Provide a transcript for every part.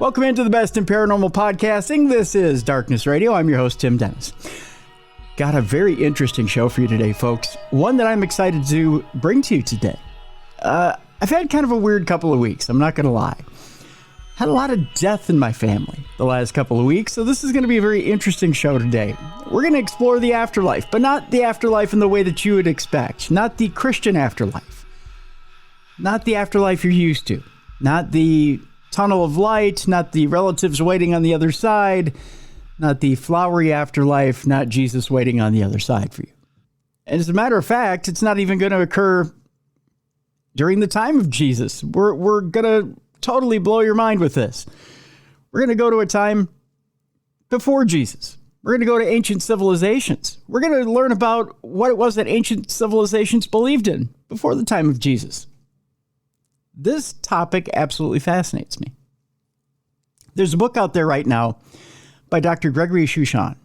Welcome into the best in paranormal podcasting. This is Darkness Radio. I'm your host, Tim Dennis. Got a very interesting show for you today, folks. One that I'm excited to bring to you today. I've had kind of a weird couple of weeks. I'm not going to lie. Had a lot of death in my family the last couple of weeks, so this is going to be a very interesting show today. We're going to explore the afterlife, but not the afterlife in the way that you would expect. Not the Christian afterlife. Not the afterlife you're used to. Not the tunnel of light, not the relatives waiting on the other side, not the flowery afterlife, not Jesus waiting on the other side for you. And as a matter of fact, it's not even going to occur during the time of Jesus. We're going to totally blow your mind with this. We're going to go to a time before Jesus. We're going to go to ancient civilizations. We're going to learn about what it was that ancient civilizations believed in before the time of Jesus. This topic absolutely fascinates me. There's a book out there right now by Dr. Gregory Shushan.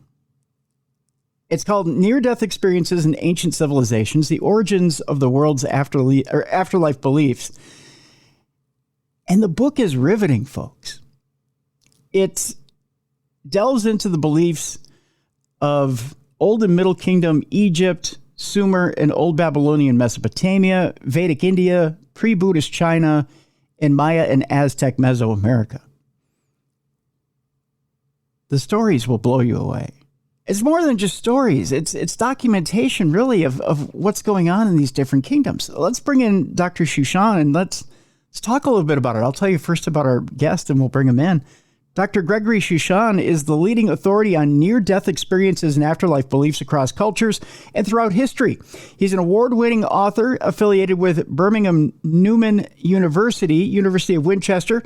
It's called Near-Death Experiences in Ancient Civilizations, The Origins of the World's Afterlife Beliefs. And the book is riveting, folks. It delves into the beliefs of Old and Middle Kingdom Egypt, Sumer and Old Babylonian Mesopotamia, Vedic India, pre-Buddhist China, and Maya and Aztec Mesoamerica. The stories will blow you away. It's more than just stories. It's documentation, really, of what's going on in these different kingdoms. So let's bring in Dr. Shushan and let's talk a little bit about it. I'll tell you first about our guest and we'll bring him in. Dr. Gregory Shushan is the leading authority on near-death experiences and afterlife beliefs across cultures and throughout history. He's an award-winning author affiliated with Birmingham Newman University, University of Winchester,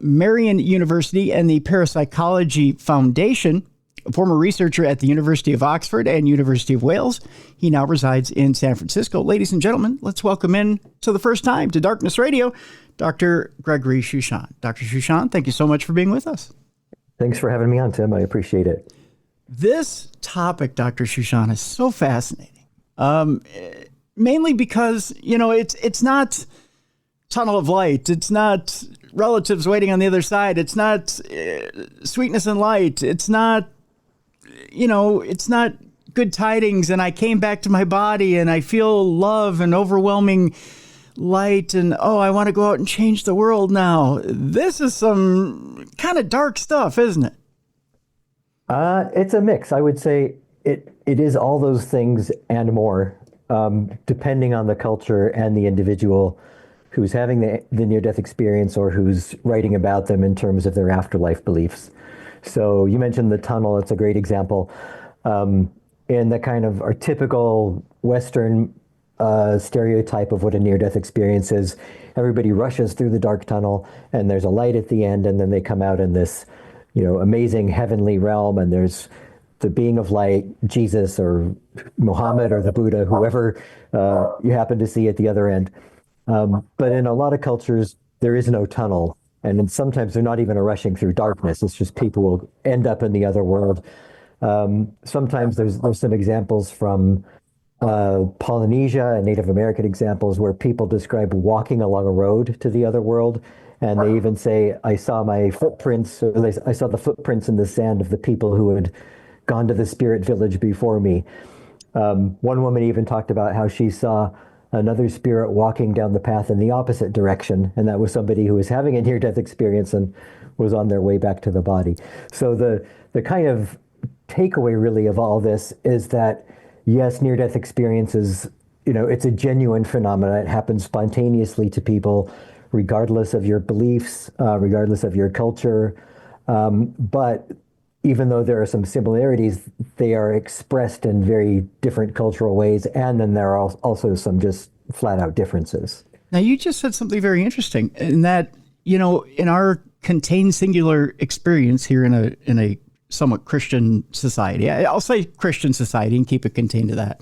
Marian University, and the Parapsychology Foundation. A former researcher at the University of Oxford and University of Wales. He now resides in San Francisco. Ladies and gentlemen, let's welcome in to the first time to Darkness Radio, Dr. Gregory Shushan. Dr. Shushan, thank you so much for being with us. Thanks for having me on, Tim. I appreciate it. This topic, Dr. Shushan, is so fascinating. Mainly because, it's not tunnel of light. It's not relatives waiting on the other side. It's not sweetness and light. It's not good tidings and I came back to my body and I feel love and overwhelming light and, I want to go out and change the world now. This is some kind of dark stuff, isn't it? It's a mix. I would say it is all those things and more, depending on the culture and the individual who's having the near-death experience or who's writing about them in terms of their afterlife beliefs. So you mentioned the tunnel. It's a great example. In the kind of our typical Western stereotype of what a near-death experience is, everybody rushes through the dark tunnel and there's a light at the end and then they come out in this, amazing heavenly realm and there's the being of light, Jesus or Muhammad or the Buddha, whoever you happen to see at the other end. But in a lot of cultures, there is no tunnel. And sometimes they're not even rushing through darkness. It's just people will end up in the other world. Sometimes there's some examples from Polynesia and Native American examples where people describe walking along a road to the other world. And they even say, I saw my footprints, or I saw the footprints in the sand of the people who had gone to the spirit village before me. One woman even talked about how she saw another spirit walking down the path in the opposite direction. And that was somebody who was having a near-death experience and was on their way back to the body. So the kind of takeaway really of all this is that, yes, near-death experiences, it's a genuine phenomenon. It happens spontaneously to people, regardless of your beliefs, regardless of your culture. But even though there are some similarities, they are expressed in very different cultural ways. And then there are also some just flat out differences. Now, you just said something very interesting in that, in our contained singular experience here in a somewhat Christian society, I'll say Christian society and keep it contained to that.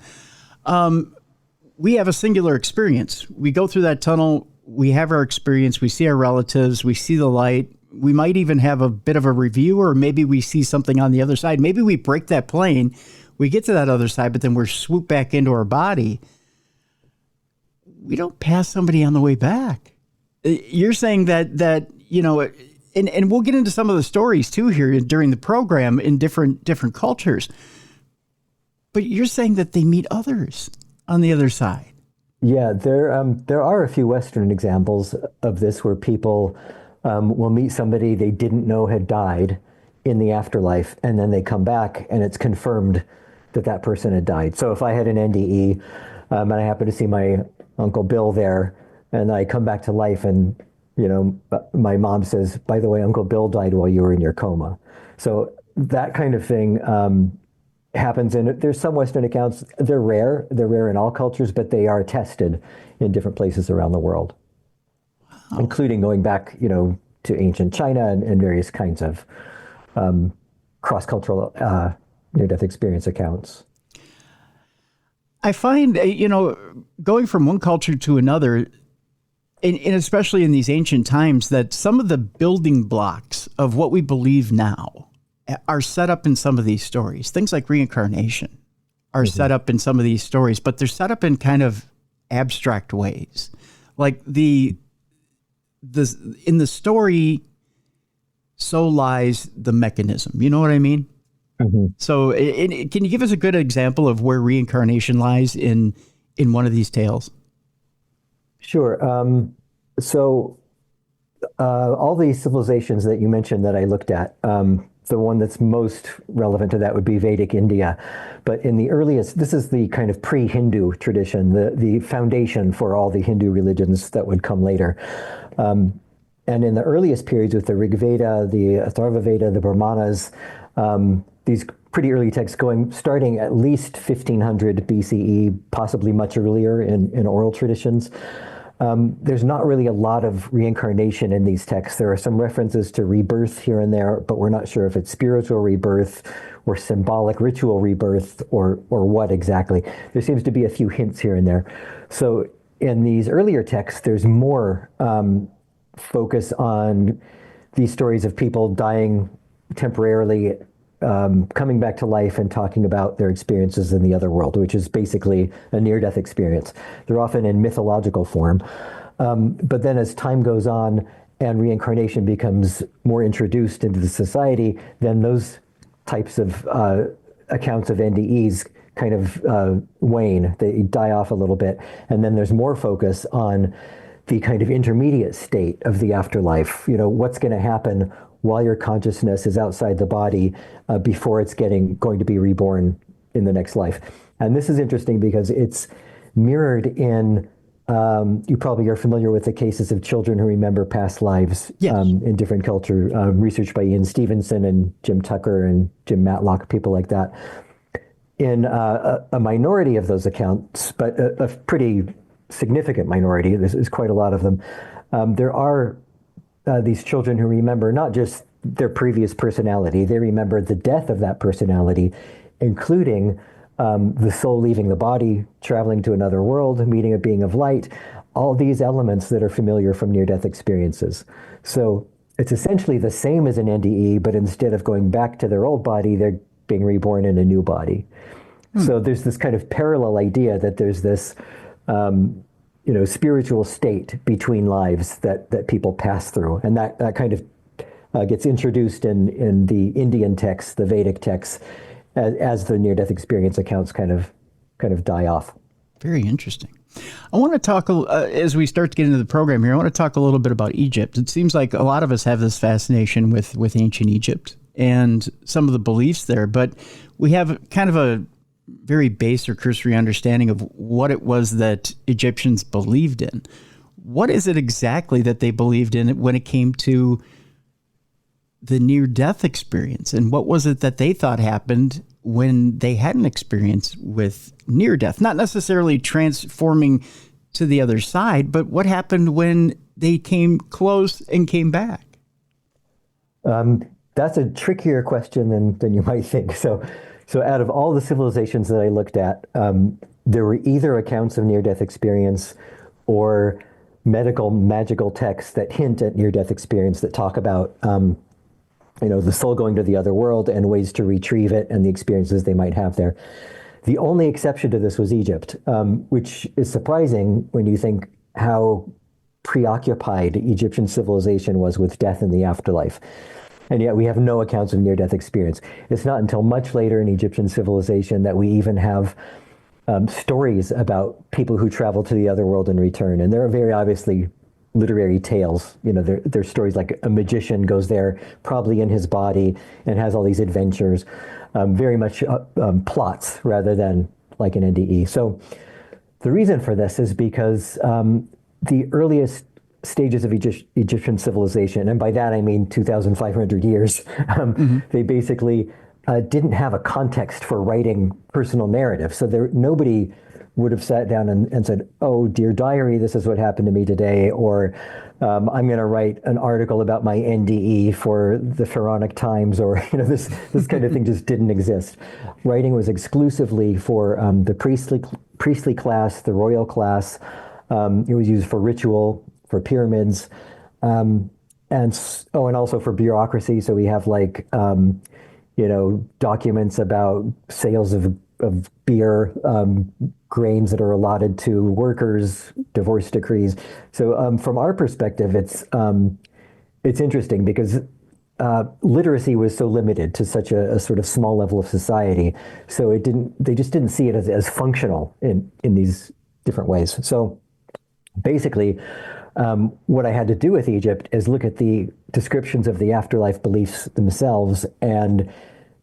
We have a singular experience. We go through that tunnel. We have our experience. We see our relatives. We see the light. We might even have a bit of a review, or maybe we see something on the other side. Maybe we break that plane, we get to that other side, but then we're swooped back into our body. We don't pass somebody on the way back. You're saying that and we'll get into some of the stories too here during the program in different cultures. But you're saying that they meet others on the other side. Yeah, there are a few Western examples of this where people will meet somebody they didn't know had died in the afterlife, and then they come back and it's confirmed that that person had died. So if I had an NDE and I happen to see my Uncle Bill there, and I come back to life and, my mom says, by the way, Uncle Bill died while you were in your coma. So that kind of thing happens. And there's some Western accounts, they're rare. They're rare in all cultures, but they are tested in different places around the world, including going back, to ancient China and various kinds of cross-cultural near-death experience accounts. I find, going from one culture to another, and especially in these ancient times, that some of the building blocks of what we believe now are set up in some of these stories. Things like reincarnation are set up in some of these stories, but they're set up in kind of abstract ways. Like in the story, so lies the mechanism. You know what I mean? Mm-hmm. So can you give us a good example of where reincarnation lies in one of these tales? Sure. All these civilizations that you mentioned that I looked at, the one that's most relevant to that would be Vedic India. But in the earliest, this is the kind of pre-Hindu tradition, the foundation for all the Hindu religions that would come later. And in the earliest periods with the Rig Veda, the Atharva Veda, the Brahmanas, these pretty early texts starting at least 1500 BCE, possibly much earlier in oral traditions. There's not really a lot of reincarnation in these texts. There are some references to rebirth here and there, but we're not sure if it's spiritual rebirth or symbolic ritual rebirth or what exactly. There seems to be a few hints here and there. So in these earlier texts, there's more focus on these stories of people dying temporarily, coming back to life and talking about their experiences in the other world, which is basically a near-death experience. They're often in mythological form. But then as time goes on and reincarnation becomes more introduced into the society, then those types of accounts of NDEs kind of wane. They die off a little bit. And then there's more focus on the kind of intermediate state of the afterlife. What's going to happen while your consciousness is outside the body before it's going to be reborn in the next life. And this is interesting because it's mirrored in, you probably are familiar with the cases of children who remember past lives. Yes. In different culture, research by Ian Stevenson and Jim Tucker and Jim Matlock, people like that. In a minority of those accounts, but a pretty significant minority, there's quite a lot of them, there are these children who remember not just their previous personality, they remember the death of that personality, including the soul leaving the body, traveling to another world, meeting a being of light, all these elements that are familiar from near-death experiences. So it's essentially the same as an NDE, but instead of going back to their old body, they're being reborn in a new body. So there's this kind of parallel idea that there's this spiritual state between lives that people pass through. And that kind of gets introduced in the Indian texts, the Vedic texts, as the near-death experience accounts kind of die off. Very interesting. I want to talk, as we start to get into the program here, I want to talk a little bit about Egypt. It seems like a lot of us have this fascination with ancient Egypt and some of the beliefs there, but we have kind of a very base or cursory understanding of what it was that Egyptians believed in. What is it exactly that they believed in when it came to the near-death experience? And what was it that they thought happened when they had an experience with near-death? Not necessarily transforming to the other side, but what happened when they came close and came back? That's a trickier question than you might think. So out of all the civilizations that I looked at, there were either accounts of near-death experience or magical texts that hint at near-death experience that talk about, the soul going to the other world and ways to retrieve it and the experiences they might have there. The only exception to this was Egypt, which is surprising when you think how preoccupied Egyptian civilization was with death and the afterlife. And yet we have no accounts of near-death experience. It's not until much later in Egyptian civilization that we even have stories about people who travel to the other world and return. And there are very obviously literary tales. There's stories like a magician goes there, probably in his body, and has all these adventures, very much plots rather than like an NDE. So the reason for this is because the earliest stages of Egyptian civilization, and by that I mean 2,500 years, they basically didn't have a context for writing personal narrative. So nobody would have sat down and said, "Oh, dear diary, this is what happened to me today," or "I'm going to write an article about my NDE for the Pharaonic Times," or this kind of thing just didn't exist. Writing was exclusively for the priestly class, the royal class. It was used for ritual, for pyramids, and also for bureaucracy. So we have documents about sales of beer, grains that are allotted to workers, divorce decrees. So from our perspective, it's interesting because literacy was so limited to such a sort of small level of society. So they just didn't see it as functional in these different ways. So basically, what I had to do with Egypt is look at the descriptions of the afterlife beliefs themselves and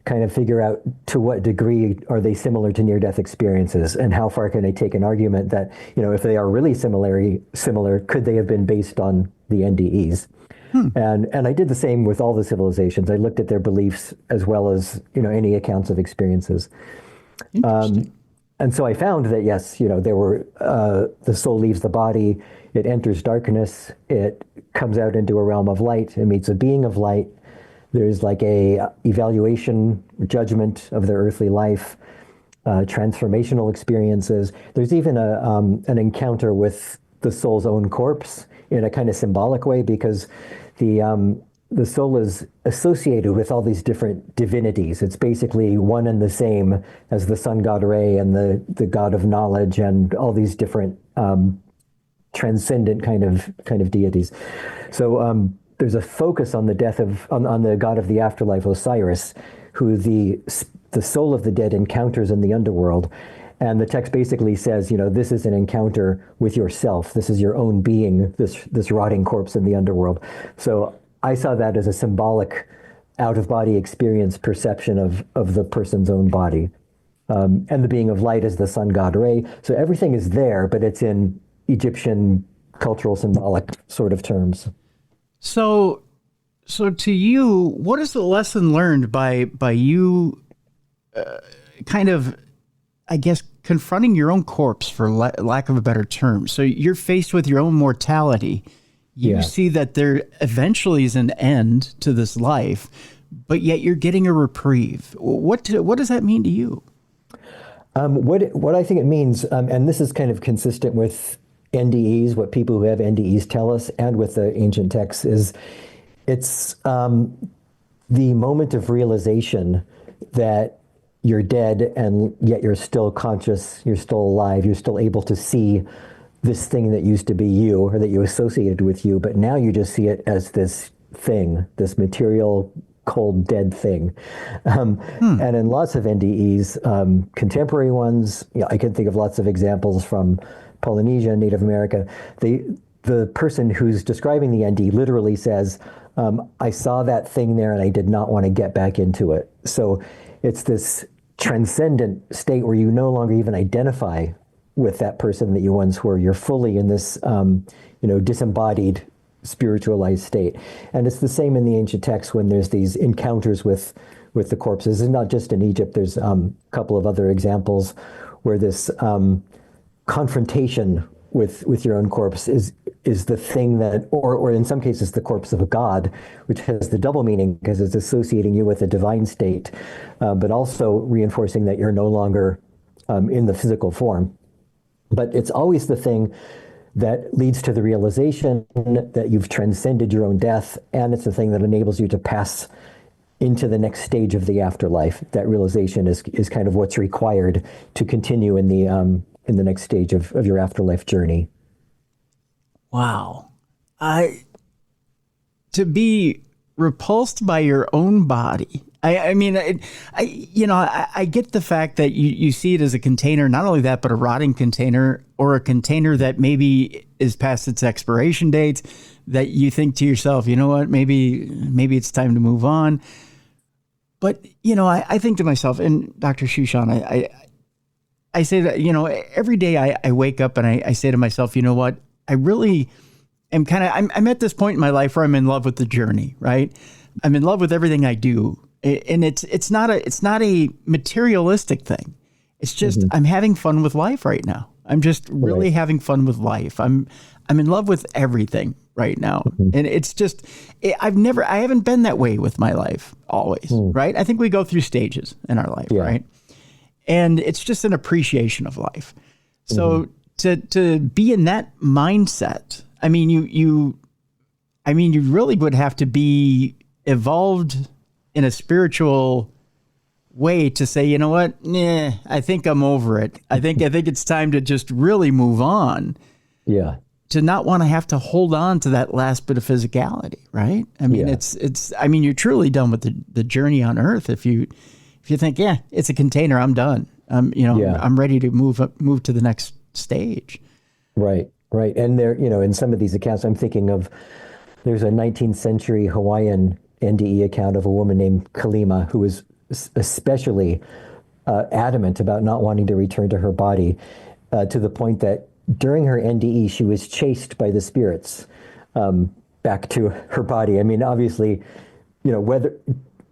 kind of figure out to what degree are they similar to near-death experiences, and how far can I take an argument that, if they are really similar, could they have been based on the NDEs? And I did the same with all the civilizations. I looked at their beliefs as well as, any accounts of experiences. And so I found that, yes, there were, the soul leaves the body, it enters darkness, it comes out into a realm of light, it meets a being of light. There's like a evaluation, judgment of their earthly life, transformational experiences. There's even an encounter with the soul's own corpse in a kind of symbolic way, because the soul is associated with all these different divinities. It's basically one and the same as the sun god Re and the god of knowledge and all these different transcendent kind of deities. So there's a focus on the death on the god of the afterlife, Osiris, who the soul of the dead encounters in the underworld. And the text basically says, this is an encounter with yourself. This is your own being, this rotting corpse in the underworld. So I saw that as a symbolic out-of-body experience perception of the person's own body. And the being of light is the sun god Re. So everything is there, but it's in Egyptian cultural symbolic sort of terms. So to you, what is the lesson learned by you kind of, I guess, confronting your own corpse, for lack of a better term? So you're faced with your own mortality. You see that there eventually is an end to this life, but yet you're getting a reprieve. What does that mean to you? What I think it means, and this is kind of consistent with NDEs, what people who have NDEs tell us, and with the ancient texts, is it's the moment of realization that you're dead and yet you're still conscious, you're still alive, you're still able to see this thing that used to be you, or that you associated with you, but now you just see it as this thing, this material, cold, dead thing. And in lots of NDEs, contemporary ones, I can think of lots of examples from Polynesia, Native America. The person who's describing the ND literally says, I saw that thing there and I did not want to get back into it. So it's this transcendent state where you no longer even identify with that person that you once were. You're fully in this, disembodied, spiritualized state. And it's the same in the ancient texts when there's these encounters with the corpses. And not just in Egypt, there's a couple of other examples where this confrontation with your own corpse is the thing that, or in some cases, the corpse of a god, which has the double meaning because it's associating you with a divine state, but also reinforcing that you're no longer in the physical form. But it's always the thing that leads to the realization that you've transcended your own death, and it's the thing that enables you to pass into the next stage of the afterlife. That realization is kind of what's required to continue in the next stage of your afterlife journey. Wow. I to be repulsed by your own body. I mean, I get the fact that you see it as a container, not only that, but a rotting container or a container that maybe is past its expiration date, that you think to yourself, you know what, maybe it's time to move on. But, I think to myself, and Dr. Shushan, I say that, every day I wake up and I say to myself, you know what, I really am I'm at this point in my life where I'm in love with the journey, right? I'm in love with everything I do. And it's not a materialistic thing. It's just, I'm having fun with life right now. I'm just really having fun with life. I'm in love with everything right now. And it's just, I haven't been that way with my life always, right? I think we go through stages in our life, right? And it's just an appreciation of life. So to be in that mindset, I mean, you really would have to be evolved in a spiritual way to say, you know what, I think I'm over it. I think it's time to just really move on. Yeah. To not want to have to hold on to that last bit of physicality, right? I mean, you're truly done with the journey on Earth if you think, it's a container, I'm done. I'm ready to move to the next stage. Right. And there, in some of these accounts, I'm thinking of, there's a 19th century Hawaiian NDE account of a woman named Kalima who was especially adamant about not wanting to return to her body, to the point that during her NDE, she was chased by the spirits back to her body. I mean, obviously, whether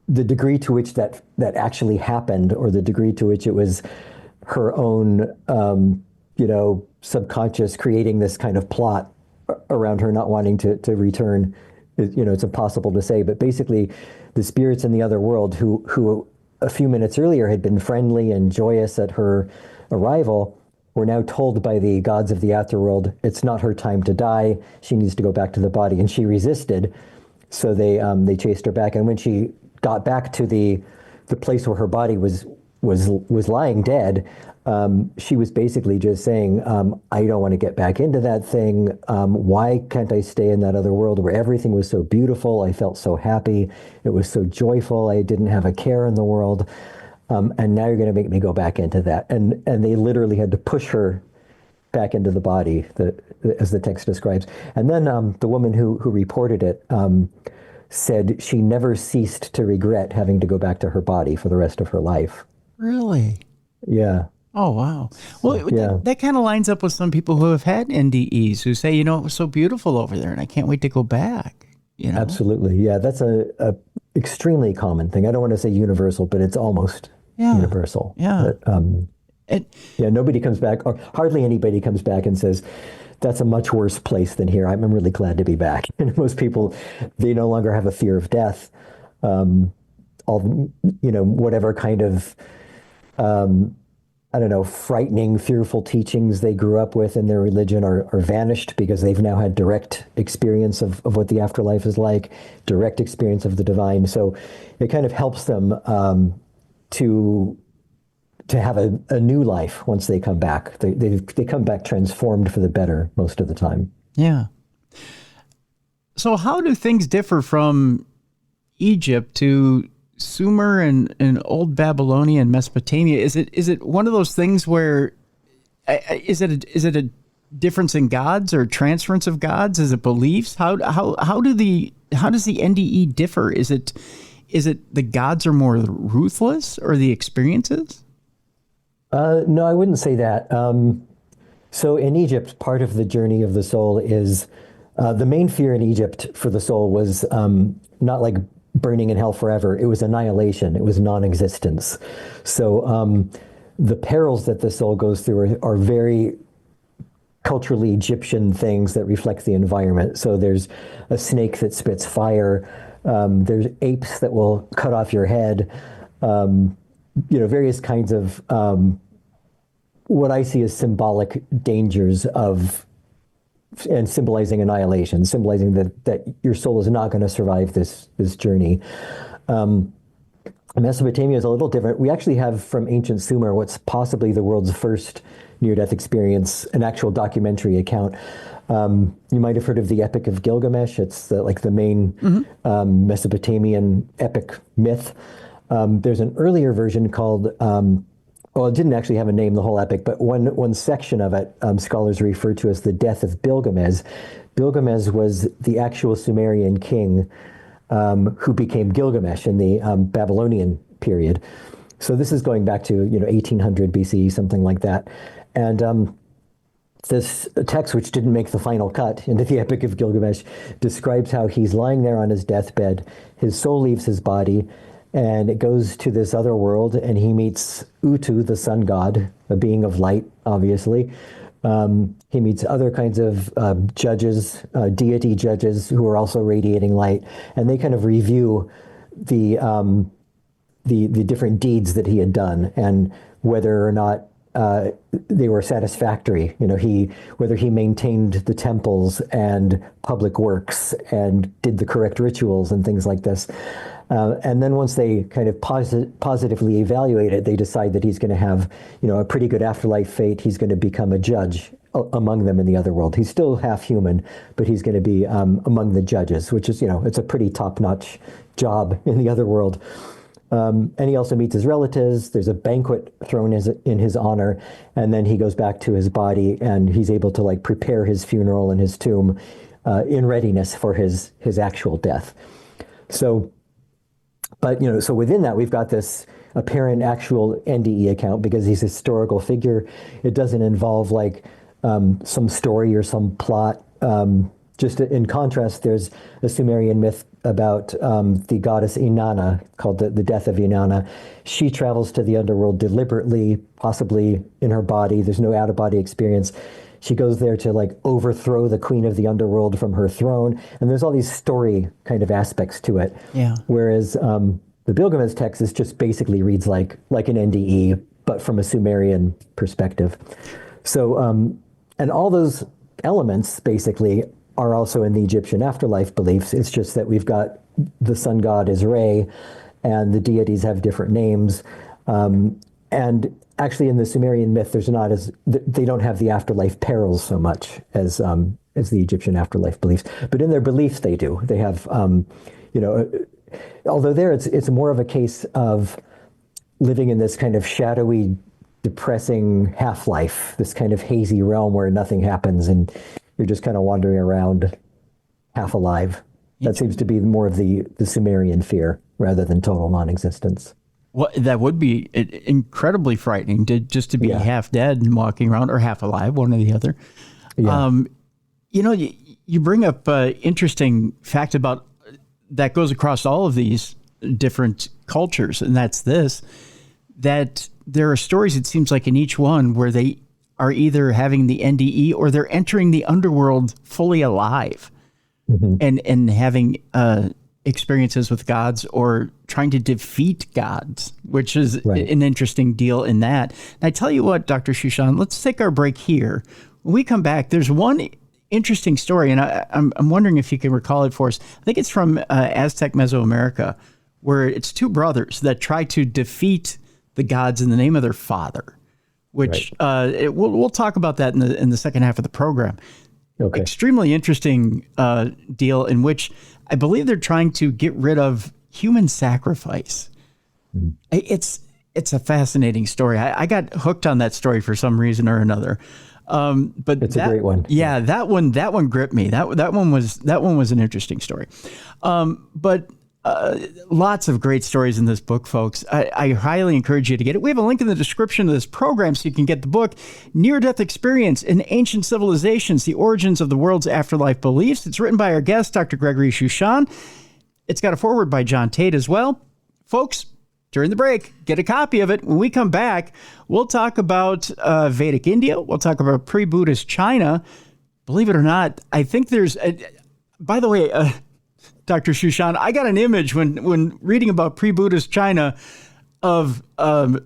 the degree to which that actually happened or the degree to which it was her own, subconscious creating this kind of plot around her not wanting to return, it's impossible to say. But basically, the spirits in the other world who a few minutes earlier had been friendly and joyous at her arrival were now told by the gods of the afterworld it's not her time to die. She needs to go back to the body, and she resisted. So they chased her back, and when she got back to the place where her body was lying dead, she was basically just saying, I don't want to get back into that thing. Why can't I stay in that other world where everything was so beautiful? I felt so happy. It was so joyful. I didn't have a care in the world. And now you're going to make me go back into that. And they literally had to push her back into the body, as the text describes. And then the woman who reported it said she never ceased to regret having to go back to her body for the rest of her life. Really? Yeah. Oh, wow. Well, that kind of lines up with some people who have had NDEs who say, it was so beautiful over there and I can't wait to go back. Absolutely. Yeah, that's a extremely common thing. I don't want to say universal, but it's almost universal. Yeah. Nobody comes back, or hardly anybody comes back and says, that's a much worse place than here. I'm really glad to be back. And most people, they no longer have a fear of death. Whatever kind of frightening, fearful teachings they grew up with in their religion are vanished because they've now had direct experience of what the afterlife is like, direct experience of the divine. So it kind of helps them to have a new life once they come back. They come back transformed for the better most of the time. Yeah. So how do things differ from Egypt to Sumer and Old Babylonia and Mesopotamia? Is it one of those things where is it a difference in gods or transference of gods? Is it beliefs? How does the NDE differ? Is it the gods are more ruthless or the experiences? No, I wouldn't say that. So in Egypt, part of the journey of the soul is the main fear in Egypt for the soul was not like burning in hell forever. It was annihilation. It was non-existence. So the perils that the soul goes through are very culturally Egyptian things that reflect the environment. So there's a snake that spits fire. There's apes that will cut off your head. Various kinds of what I see as symbolic dangers and symbolizing annihilation, symbolizing that your soul is not going to survive this journey. Mesopotamia is a little different. We actually have from ancient Sumer what's possibly the world's first near-death experience, an actual documentary account You might have heard of the Epic of Gilgamesh. It's like the main Mesopotamian epic myth. There's an earlier version called, well, it didn't actually have a name, the whole epic, but one section of it, scholars refer to as the death of Gilgamesh. Gilgamesh was the actual Sumerian king who became Gilgamesh in the Babylonian period. So this is going back to 1800 BCE, something like that. And this text, which didn't make the final cut into the Epic of Gilgamesh, describes how he's lying there on his deathbed. His soul leaves his body, and it goes to this other world, and he meets Utu, the sun god, a being of light, obviously. He meets other kinds of judges, deity judges, who are also radiating light, and they kind of review the different deeds that he had done and whether or not they were satisfactory. Whether he maintained the temples and public works and did the correct rituals and things like this. And then once they kind of positively evaluate it, they decide that he's going to have, a pretty good afterlife fate. He's going to become a judge among them in the other world. He's still half human, but he's going to be among the judges, which is, it's a pretty top-notch job in the other world. And he also meets his relatives. There's a banquet thrown in his honor, and then he goes back to his body, and he's able to prepare his funeral and his tomb in readiness for his actual death. So, but so within that we've got this apparent actual NDE account because he's a historical figure. It doesn't involve some story or some plot. Just in contrast, there's a Sumerian myth about the goddess Inanna, called the death of Inanna. She travels to the underworld deliberately, possibly in her body. There's no out-of-body experience. She goes there to overthrow the queen of the underworld from her throne. And there's all these story kind of aspects to it. Yeah. Whereas the Gilgamesh text is just basically reads like an NDE, but from a Sumerian perspective. So, and all those elements basically are also in the Egyptian afterlife beliefs. It's just that we've got the sun god is Re, and the deities have different names. And actually in the Sumerian myth, they don't have the afterlife perils so much as the Egyptian afterlife beliefs. But in their beliefs, they do. They have, although there it's more of a case of living in this kind of shadowy, depressing half-life, this kind of hazy realm where nothing happens and you're just kind of wandering around half alive. That seems to be more of the Sumerian fear rather than total non-existence. Well, that would be incredibly frightening just to be half dead and walking around, or half alive, one or the other. Yeah. You bring up an interesting fact about that goes across all of these different cultures, and that's that there are stories, it seems like, in each one where they are either having the NDE or they're entering the underworld fully alive, and having experiences with gods or trying to defeat gods, which is an interesting deal in that. And I tell you what, Dr. Shushan, let's take our break here. When we come back, there's one interesting story, and I'm wondering if you can recall it for us. I think it's from Aztec Mesoamerica, where it's two brothers that try to defeat the gods in the name of their father. Which we'll talk about that in the second half of the program. Okay. Extremely interesting deal in which I believe they're trying to get rid of human sacrifice. It's a fascinating story. I got hooked on that story for some reason or another. But it's a great one. Yeah, that one gripped me. That one was an interesting story. But lots of great stories in this book, folks. I highly encourage you to get it. We have a link in the description of this program so you can get the book, Near-Death Experience in Ancient Civilizations, The Origins of the World's Afterlife Beliefs. It's written by our guest, Dr. Gregory Shushan. It's got a foreword by John Tate as well. Folks, during the break, get a copy of it. When we come back, we'll talk about Vedic India. We'll talk about pre-Buddhist China. Believe it or not, I think there's... by the way... Dr. Shushan, I got an image when reading about pre-Buddhist China of a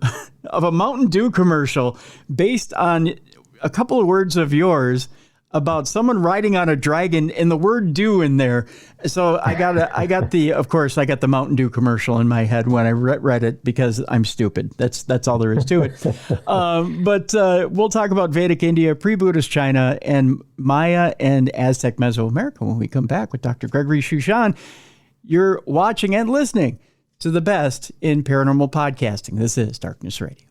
Mountain Dew commercial based on a couple of words of yours about someone riding on a dragon and the word "dew" in there. So I got the Mountain Dew commercial in my head when I read it because I'm stupid. That's all there is to it. But we'll talk about Vedic India, pre-Buddhist China, and Maya and Aztec Mesoamerica when we come back with Dr. Gregory Shushan. You're watching and listening to the best in paranormal podcasting. This is Darkness Radio.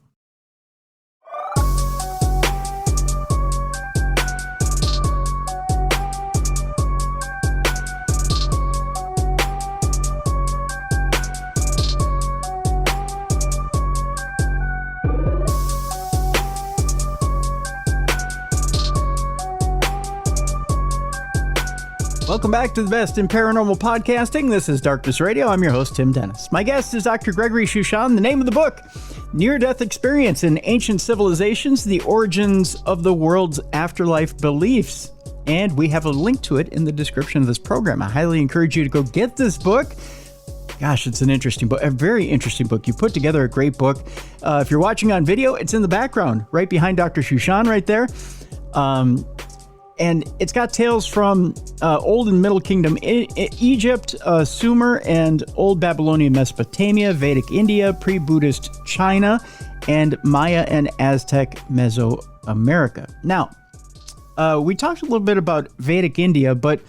Welcome back to the best in paranormal podcasting. This is Darkness Radio. I'm your host, Tim Dennis. My guest is Dr. Gregory Shushan. The name of the book, Near-Death Experience in Ancient Civilizations, The Origins of the World's Afterlife Beliefs. And we have a link to it in the description of this program. I highly encourage you to go get this book. Gosh, it's an interesting book, a very interesting book. You put together a great book. If you're watching on video, it's in the background, right behind Dr. Shushan right there. And it's got tales from Old and Middle Kingdom Egypt, Sumer and Old Babylonian Mesopotamia, Vedic India, pre-Buddhist China, and Maya and Aztec Mesoamerica. Now, we talked a little bit about Vedic India, but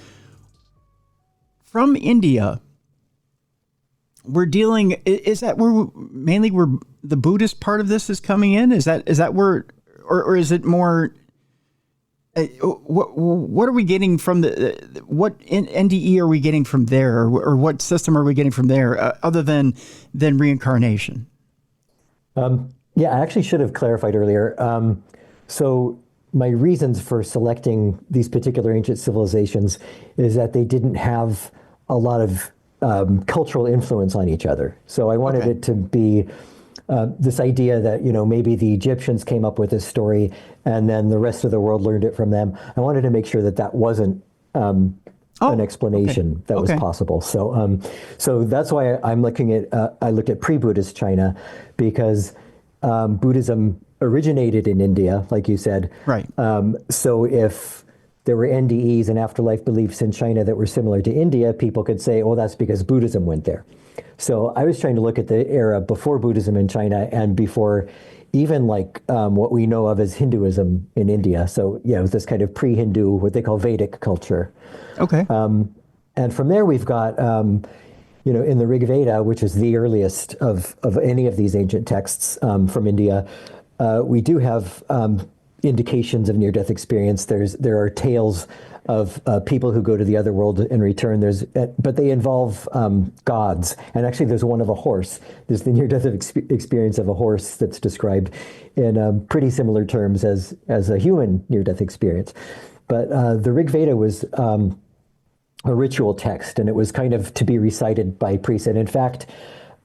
from India, we're dealing, is that where mainly where the Buddhist part of this is coming in? Is that where, or is it more... What are we getting from what NDE are we getting from there, or what system are we getting from there, other than reincarnation? Yeah, I actually should have clarified earlier. So my reasons for selecting these particular ancient civilizations is that they didn't have a lot of cultural influence on each other. So I wanted it to be this idea that, maybe the Egyptians came up with this story and then the rest of the world learned it from them. I wanted to make sure that wasn't an explanation that was possible. So that's why I'm looking at, I looked at pre-Buddhist China, because Buddhism originated in India, like you said. Right. So if there were NDEs and afterlife beliefs in China that were similar to India, people could say, oh, that's because Buddhism went there. So I was trying to look at the era before Buddhism in China and before even what we know of as Hinduism in India. So it was this kind of pre-Hindu, what they call Vedic culture. Okay. And from there we've got, in the Rig Veda, which is the earliest of any of these ancient texts from India, we do have indications of near-death experience. There are tales of people who go to the other world and return. But they involve gods, and actually there's one of a horse. There's the near-death experience of a horse that's described in pretty similar terms as a human near-death experience. But the Rig Veda was a ritual text, and it was kind of to be recited by priests. And in fact,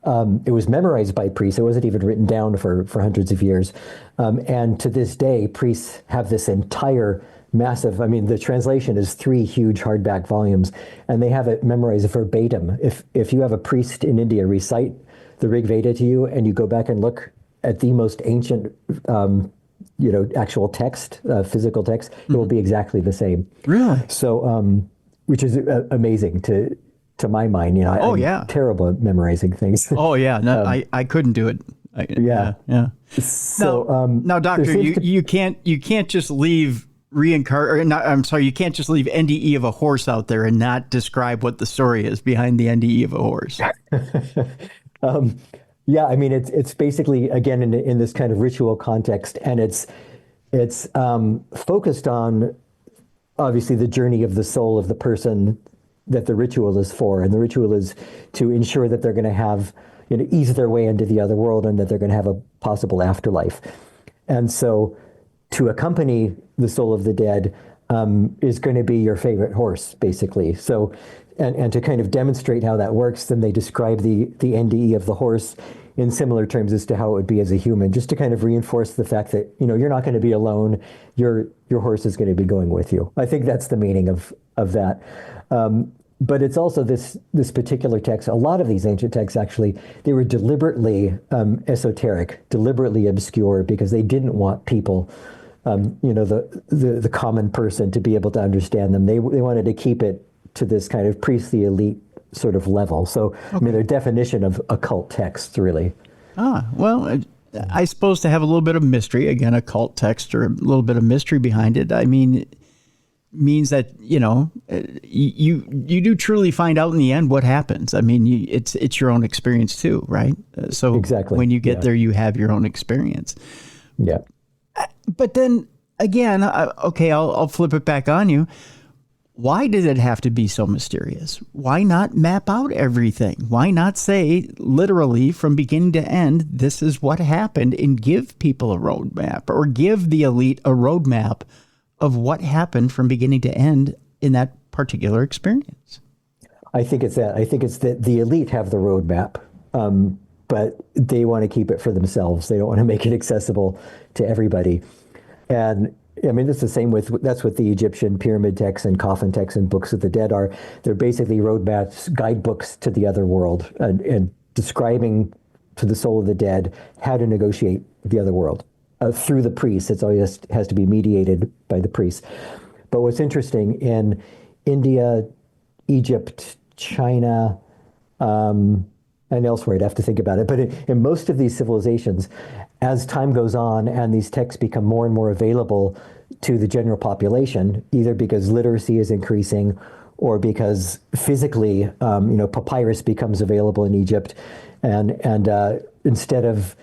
it was memorized by priests. It wasn't even written down for hundreds of years. And to this day, priests have this entire massive, the translation is 3 huge hardback volumes, and they have it memorized verbatim. If you have a priest in India recite the Rig Veda to you, and you go back and look at the most ancient, actual text, physical text, it will be exactly the same. Really? So, which is amazing to my mind. I'm terrible at memorizing things. Oh yeah, no, I couldn't do it. Yeah. So now, doctor, you can't just leave you can't just leave NDE of a horse out there and not describe what the story is behind the NDE of a horse. It's basically, again, in this kind of ritual context, and it's focused on obviously the journey of the soul of the person that the ritual is for, and the ritual is to ensure that they're going to have, ease their way into the other world, and that they're going to have a possible afterlife. And so to accompany the soul of the dead is going to be your favorite horse, basically. So, and to kind of demonstrate how that works, then they describe the NDE of the horse in similar terms as to how it would be as a human, just to kind of reinforce the fact that, you're not going to be alone. Your horse is going to be going with you. I think that's the meaning of that. But it's also this particular text. A lot of these ancient texts, actually, they were deliberately esoteric, deliberately obscure, because they didn't want people the common person to be able to understand them. They wanted to keep it to this kind of priestly elite sort of level. So, I mean, their definition of occult texts, really. Well, I suppose to have a little bit of mystery, again, occult text or a little bit of mystery behind it, I mean, means that, you do truly find out in the end what happens. I mean, it's your own experience too, right? So exactly. When you get there, you have your own experience. Yeah. But then again, okay, I'll flip it back on you. Why did it have to be so mysterious? Why not map out everything? Why not say literally from beginning to end, this is what happened, and give people a roadmap, or give the elite a roadmap of what happened from beginning to end in that particular experience? I think it's that. I think it's that the elite have the roadmap, but they want to keep it for themselves. They don't want to make it accessible to everybody. And I mean, it's the same that's what the Egyptian pyramid texts and coffin texts and books of the dead are. They're basically roadmaps, guidebooks to the other world, and describing to the soul of the dead how to negotiate the other world through the priests. It always has to be mediated by the priests. But what's interesting in India, Egypt, China, and elsewhere, I'd have to think about it. But in most of these civilizations, as time goes on and these texts become more and more available to the general population, either because literacy is increasing or because physically, papyrus becomes available in Egypt, and instead of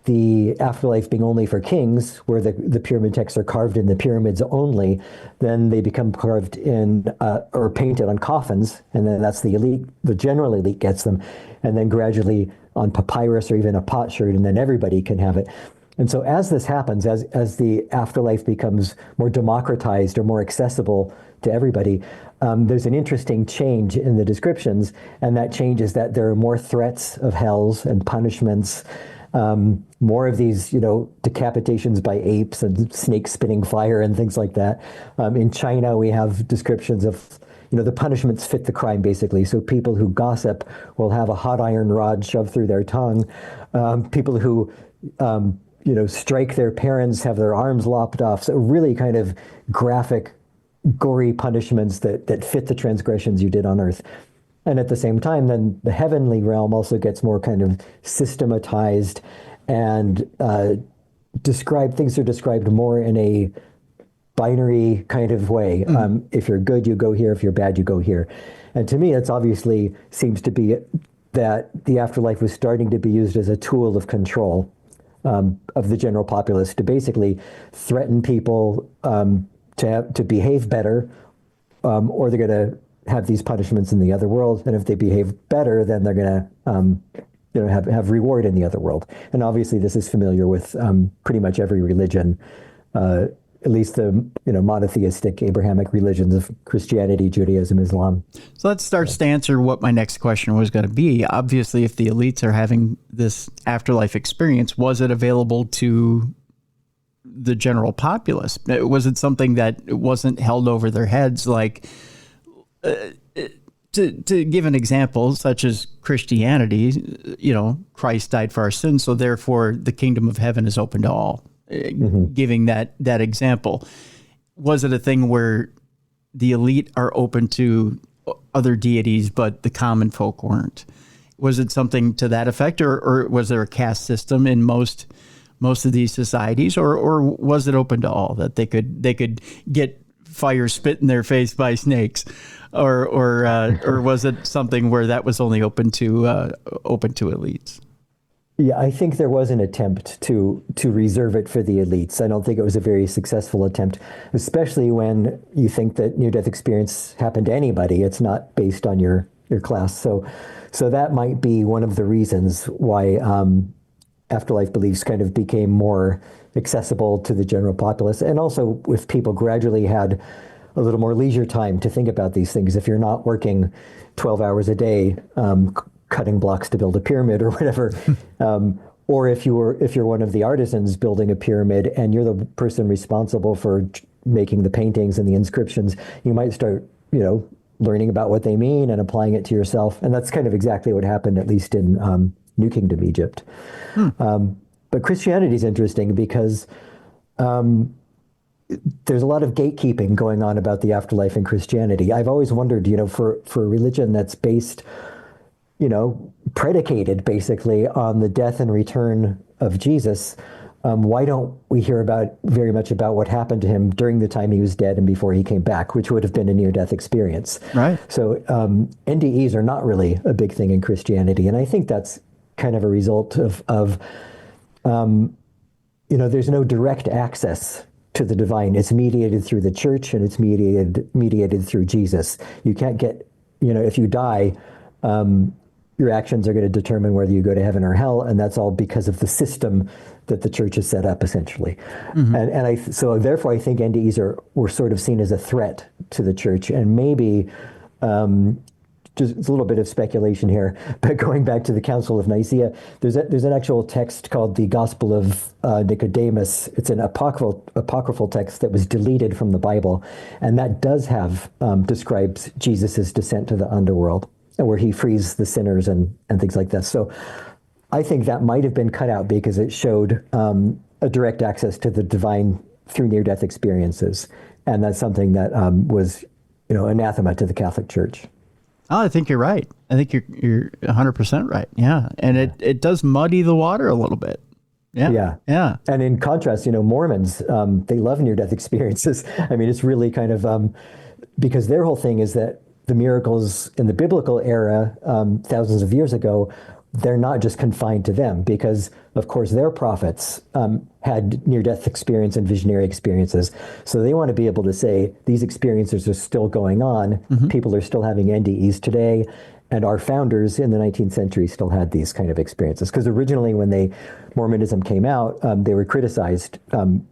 the afterlife being only for kings, where the pyramid texts are carved in the pyramids only, then they become carved in or painted on coffins, and then that's the elite, the general elite gets them, and then gradually on papyrus or even a potsherd, and then everybody can have it. And so as this happens, as the afterlife becomes more democratized or more accessible to everybody, there's an interesting change in the descriptions, and that change is that there are more threats of hells and punishments, more of these, decapitations by apes and snakes spitting fire and things like that. In China, we have descriptions of, the punishments fit the crime, basically. So people who gossip will have a hot iron rod shoved through their tongue. People who, strike their parents have their arms lopped off. So really kind of graphic, gory punishments that fit the transgressions you did on earth. And at the same time, then the heavenly realm also gets more kind of systematized, and things are described more in a binary kind of way. If you're good, you go here. If you're bad, you go here. And to me, it's obviously seems to be that the afterlife was starting to be used as a tool of control of the general populace, to basically threaten people to behave better, or they're going to have these punishments in the other world. And if they behave better, then they're going to have reward in the other world. And obviously this is familiar with pretty much every religion, at least the monotheistic Abrahamic religions of Christianity, Judaism, Islam. So that starts to answer what my next question was going to be. Obviously, if the elites are having this afterlife experience, was it available to the general populace? Was it something that wasn't held over their heads? Like, to give an example, such as Christianity, Christ died for our sins, so therefore the kingdom of heaven is open to all. Giving that example, was it a thing where the elite are open to other deities, but the common folk weren't? Was it something to that effect, or was there a caste system in most of these societies, or was it open to all, that they could get fire spit in their face by snakes, or was it something where that was only open to elites? Yeah, I think there was an attempt to reserve it for the elites. I don't think it was a very successful attempt, especially when you think that near-death experience happened to anybody. It's not based on your class. So that might be one of the reasons why afterlife beliefs kind of became more accessible to the general populace. And also if people gradually had a little more leisure time to think about these things, if you're not working 12 hours a day, cutting blocks to build a pyramid or whatever, or if you're one of the artisans building a pyramid and you're the person responsible for making the paintings and the inscriptions, you might start, learning about what they mean and applying it to yourself. And that's kind of exactly what happened, at least in New Kingdom Egypt. But Christianity is interesting because there's a lot of gatekeeping going on about the afterlife in Christianity. I've always wondered, for a religion that's based, predicated basically on the death and return of Jesus, why don't we hear very much about what happened to him during the time he was dead and before he came back, which would have been a near-death experience. Right. So NDEs are not really a big thing in Christianity, and I think that's kind of a result of there's no direct access to the divine. It's mediated through the church, and it's mediated through Jesus. You can't get, if you die, your actions are going to determine whether you go to heaven or hell, and that's all because of the system that the church has set up, essentially. Mm-hmm. So therefore, I think NDEs were sort of seen as a threat to the church, and maybe just a little bit of speculation here, but going back to the Council of Nicaea, there's an actual text called the Gospel of Nicodemus. It's an apocryphal text that was deleted from the Bible, and that does have describes Jesus's descent to the underworld, where he frees the sinners and things like that. So I think that might have been cut out because it showed a direct access to the divine through near-death experiences, and that's something that was, anathema to the Catholic Church. Oh, I think you're right. I think you're 100% right. Yeah, and it does muddy the water a little bit. Yeah. And in contrast, Mormons, they love near-death experiences. I mean, it's really kind of because their whole thing is that the miracles in the biblical era, thousands of years ago, they're not just confined to them, because of course their prophets had near-death experience and visionary experiences. So they want to be able to say these experiences are still going on. Mm-hmm. People are still having NDEs today, and our founders in the 19th century still had these kind of experiences. Because originally when Mormonism came out, they were criticized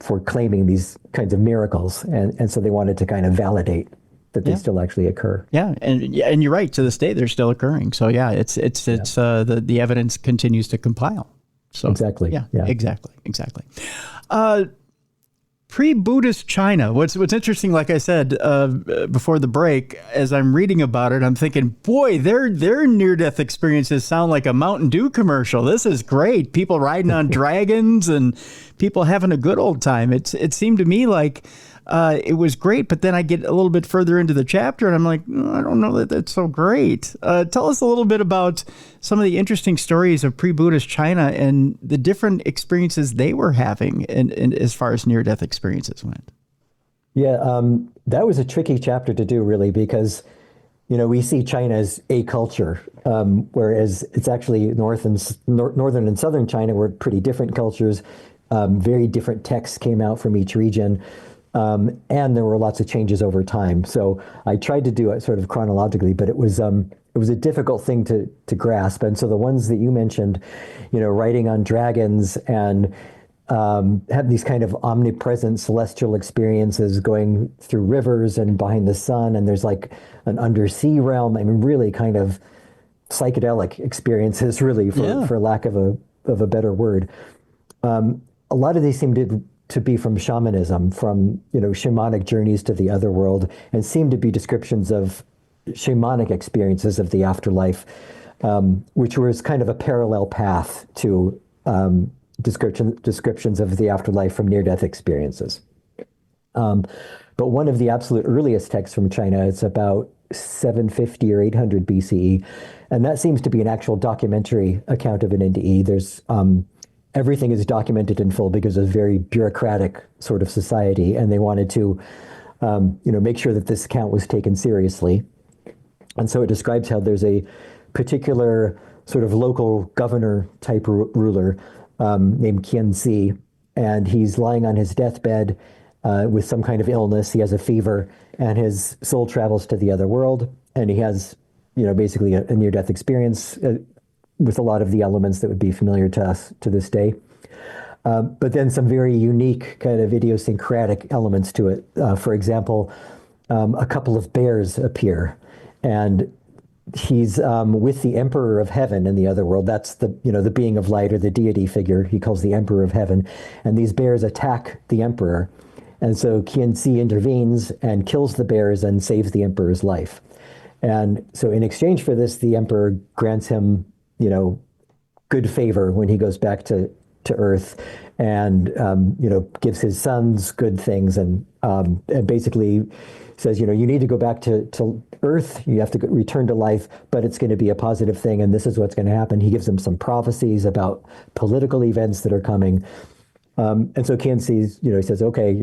for claiming these kinds of miracles, and so they wanted to kind of validate that they still actually occur. Yeah, and you're right. To this day, they're still occurring. So yeah, it's the evidence continues to compile. So exactly. Yeah. Exactly. Pre-Buddhist China. What's interesting, like I said before the break, as I'm reading about it, I'm thinking, boy, their near-death experiences sound like a Mountain Dew commercial. This is great. People riding on dragons and people having a good old time. It seemed to me like it was great, but then I get a little bit further into the chapter and I'm like, I don't know that that's so great. Tell us a little bit about some of the interesting stories of pre-Buddhist China and the different experiences they were having and as far as near-death experiences went. Yeah, that was a tricky chapter to do, really, because, we see China as a culture, whereas it's actually northern and southern China were pretty different cultures. Very different texts came out from each region. And there were lots of changes over time. So I tried to do it sort of chronologically, but it was a difficult thing to grasp. And so the ones that you mentioned, riding on dragons and have these kind of omnipresent celestial experiences going through rivers and behind the sun, and there's like an undersea realm. I mean, really kind of psychedelic experiences, really, for lack of a better word. A lot of these seem to be from shamanism, from shamanic journeys to the other world, and seem to be descriptions of shamanic experiences of the afterlife, which was kind of a parallel path to descriptions of the afterlife from near-death experiences. But one of the absolute earliest texts from China, it's about 750 or 800 BCE, and that seems to be an actual documentary account of an NDE. There's everything is documented in full because it's a very bureaucratic sort of society, and they wanted to, make sure that this account was taken seriously. And so it describes how there's a particular sort of local governor type ruler named Qian Si, and he's lying on his deathbed with some kind of illness. He has a fever, and his soul travels to the other world, and he has, basically a near-death experience with a lot of the elements that would be familiar to us to this day. But then some very unique kind of idiosyncratic elements to it. For example, a couple of bears appear, and he's with the Emperor of Heaven in the other world. That's the being of light, or the deity figure he calls the Emperor of Heaven. And these bears attack the Emperor. And so Qian Si intervenes and kills the bears and saves the Emperor's life. And so in exchange for this, the Emperor grants him good favor when he goes back to to Earth, and gives his sons good things, and basically says, you need to go back to Earth. You have to return to life, but it's going to be a positive thing, and this is what's going to happen. He gives them some prophecies about political events that are coming. And so Qian sees, he says, okay,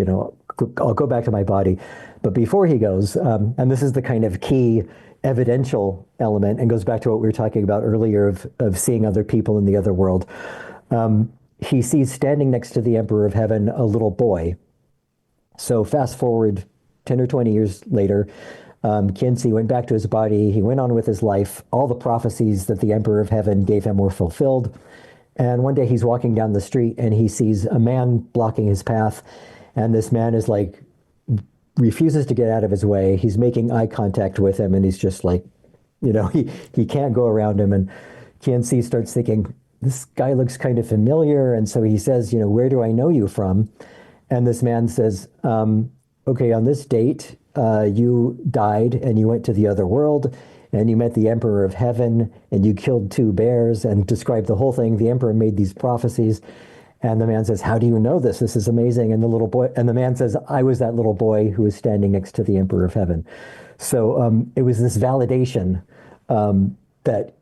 I'll go back to my body. But before he goes, and this is the kind of key evidential element, and goes back to what we were talking about earlier of seeing other people in the other world. He sees standing next to the Emperor of Heaven a little boy. So fast forward 10 or 20 years later, Qian went back to his body. He went on with his life. All the prophecies that the Emperor of Heaven gave him were fulfilled. And one day he's walking down the street and he sees a man blocking his path. And this man is like, refuses to get out of his way. He's making eye contact with him, and he's just like, he can't go around him. And Qian starts thinking, this guy looks kind of familiar. And so he says, where do I know you from? And this man says, okay, on this date, you died and you went to the other world, and you met the Emperor of Heaven, and you killed 2 bears, and described the whole thing. The Emperor made these prophecies. And the man says, how do you know this? This is amazing. And the man says, I was that little boy who was standing next to the Emperor of Heaven. So it was this validation that,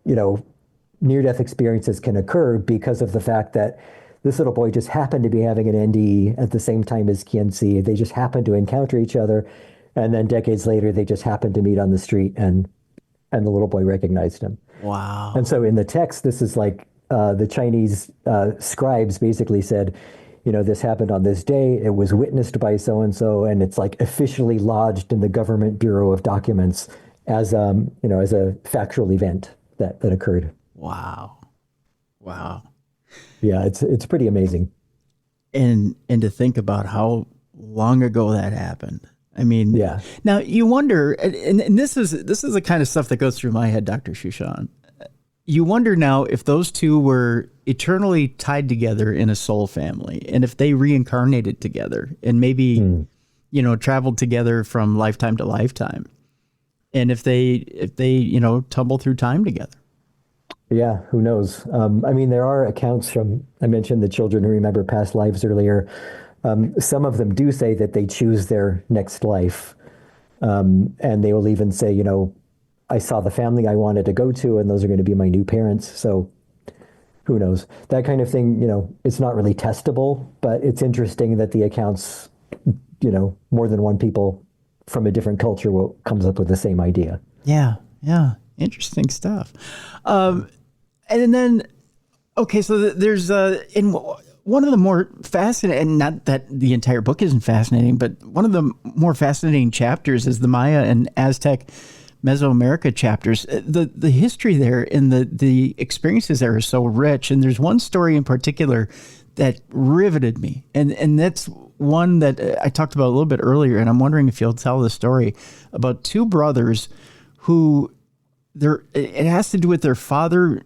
near-death experiences can occur because of the fact that this little boy just happened to be having an NDE at the same time as Qian. They just happened to encounter each other. And then decades later, they just happened to meet on the street, and the little boy recognized him. Wow. And so in the text, this is like, the Chinese scribes basically said, this happened on this day. It was witnessed by so-and-so, and it's like officially lodged in the Government Bureau of Documents as a factual event that occurred. Wow. Yeah, it's pretty amazing. And to think about how long ago that happened. I mean, yeah. Now you wonder, and this is the kind of stuff that goes through my head, Dr. Shushan. You wonder now if those two were eternally tied together in a soul family, and if they reincarnated together and maybe, traveled together from lifetime to lifetime, and if they tumble through time together. Yeah, who knows? There are accounts from, I mentioned the children who remember past lives earlier. Some of them do say that they choose their next life, and they will even say, I saw the family I wanted to go to, and those are going to be my new parents. So who knows? That kind of thing, it's not really testable, but it's interesting that the accounts, more than one people from a different culture comes up with the same idea. Yeah. Interesting stuff. And then, okay, so there's in one of the more fascinating, and not that the entire book isn't fascinating, but one of the more fascinating chapters is the Maya and Aztec Mesoamerica chapters. The history there and the experiences there are so rich. And there's one story in particular that riveted me. And that's one that I talked about a little bit earlier. And I'm wondering if you'll tell the story about 2 brothers who it has to do with their father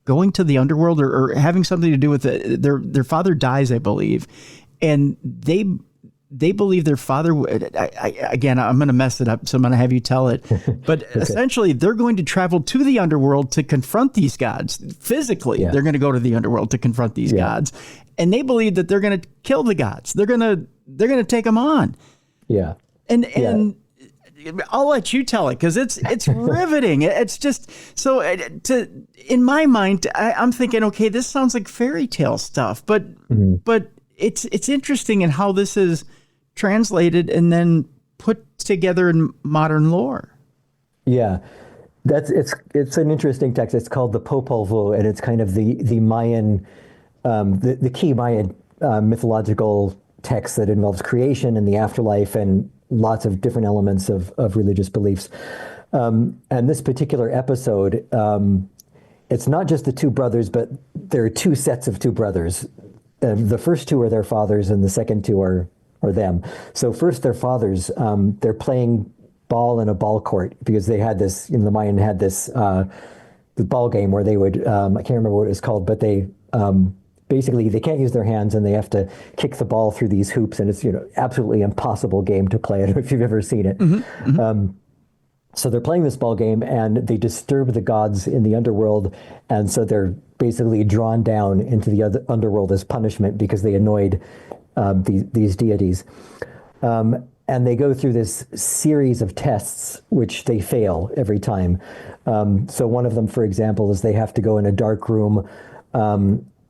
going to the underworld or having something to do with their father dies, I believe. And they believe their father, again, I'm going to mess it up, so I'm going to have you tell it. But okay. Essentially, they're going to travel to the underworld to confront these gods. Physically, They're going to go to the underworld to confront these gods. And they believe that they're going to kill the gods. They're going to take them on. Yeah. And I'll let you tell it, because it's riveting. It's just so in my mind, I'm thinking, okay, this sounds like fairy tale stuff, but it's interesting in how this is translated and then put together in modern lore. Yeah, it's an interesting text. It's called the Popol Vuh, and it's kind of the Mayan, the key Mayan mythological text that involves creation and the afterlife and lots of different elements of religious beliefs. And this particular episode, it's not just the 2 brothers, but there are 2 sets of 2 brothers. The first 2 are their fathers, and the second 2 are them. So first, their fathers, they're playing ball in a ball court, because they had this, the Mayan had this the ball game where they would, I can't remember what it was called, but they basically they can't use their hands, and they have to kick the ball through these hoops, and it's absolutely impossible game to play. I don't know if you've ever seen it. So they're playing this ball game, and they disturb the gods in the underworld, and so they're basically drawn down into the underworld as punishment because they annoyed these deities. And they go through this series of tests, which they fail every time. So one of them, for example, is they have to go in a dark room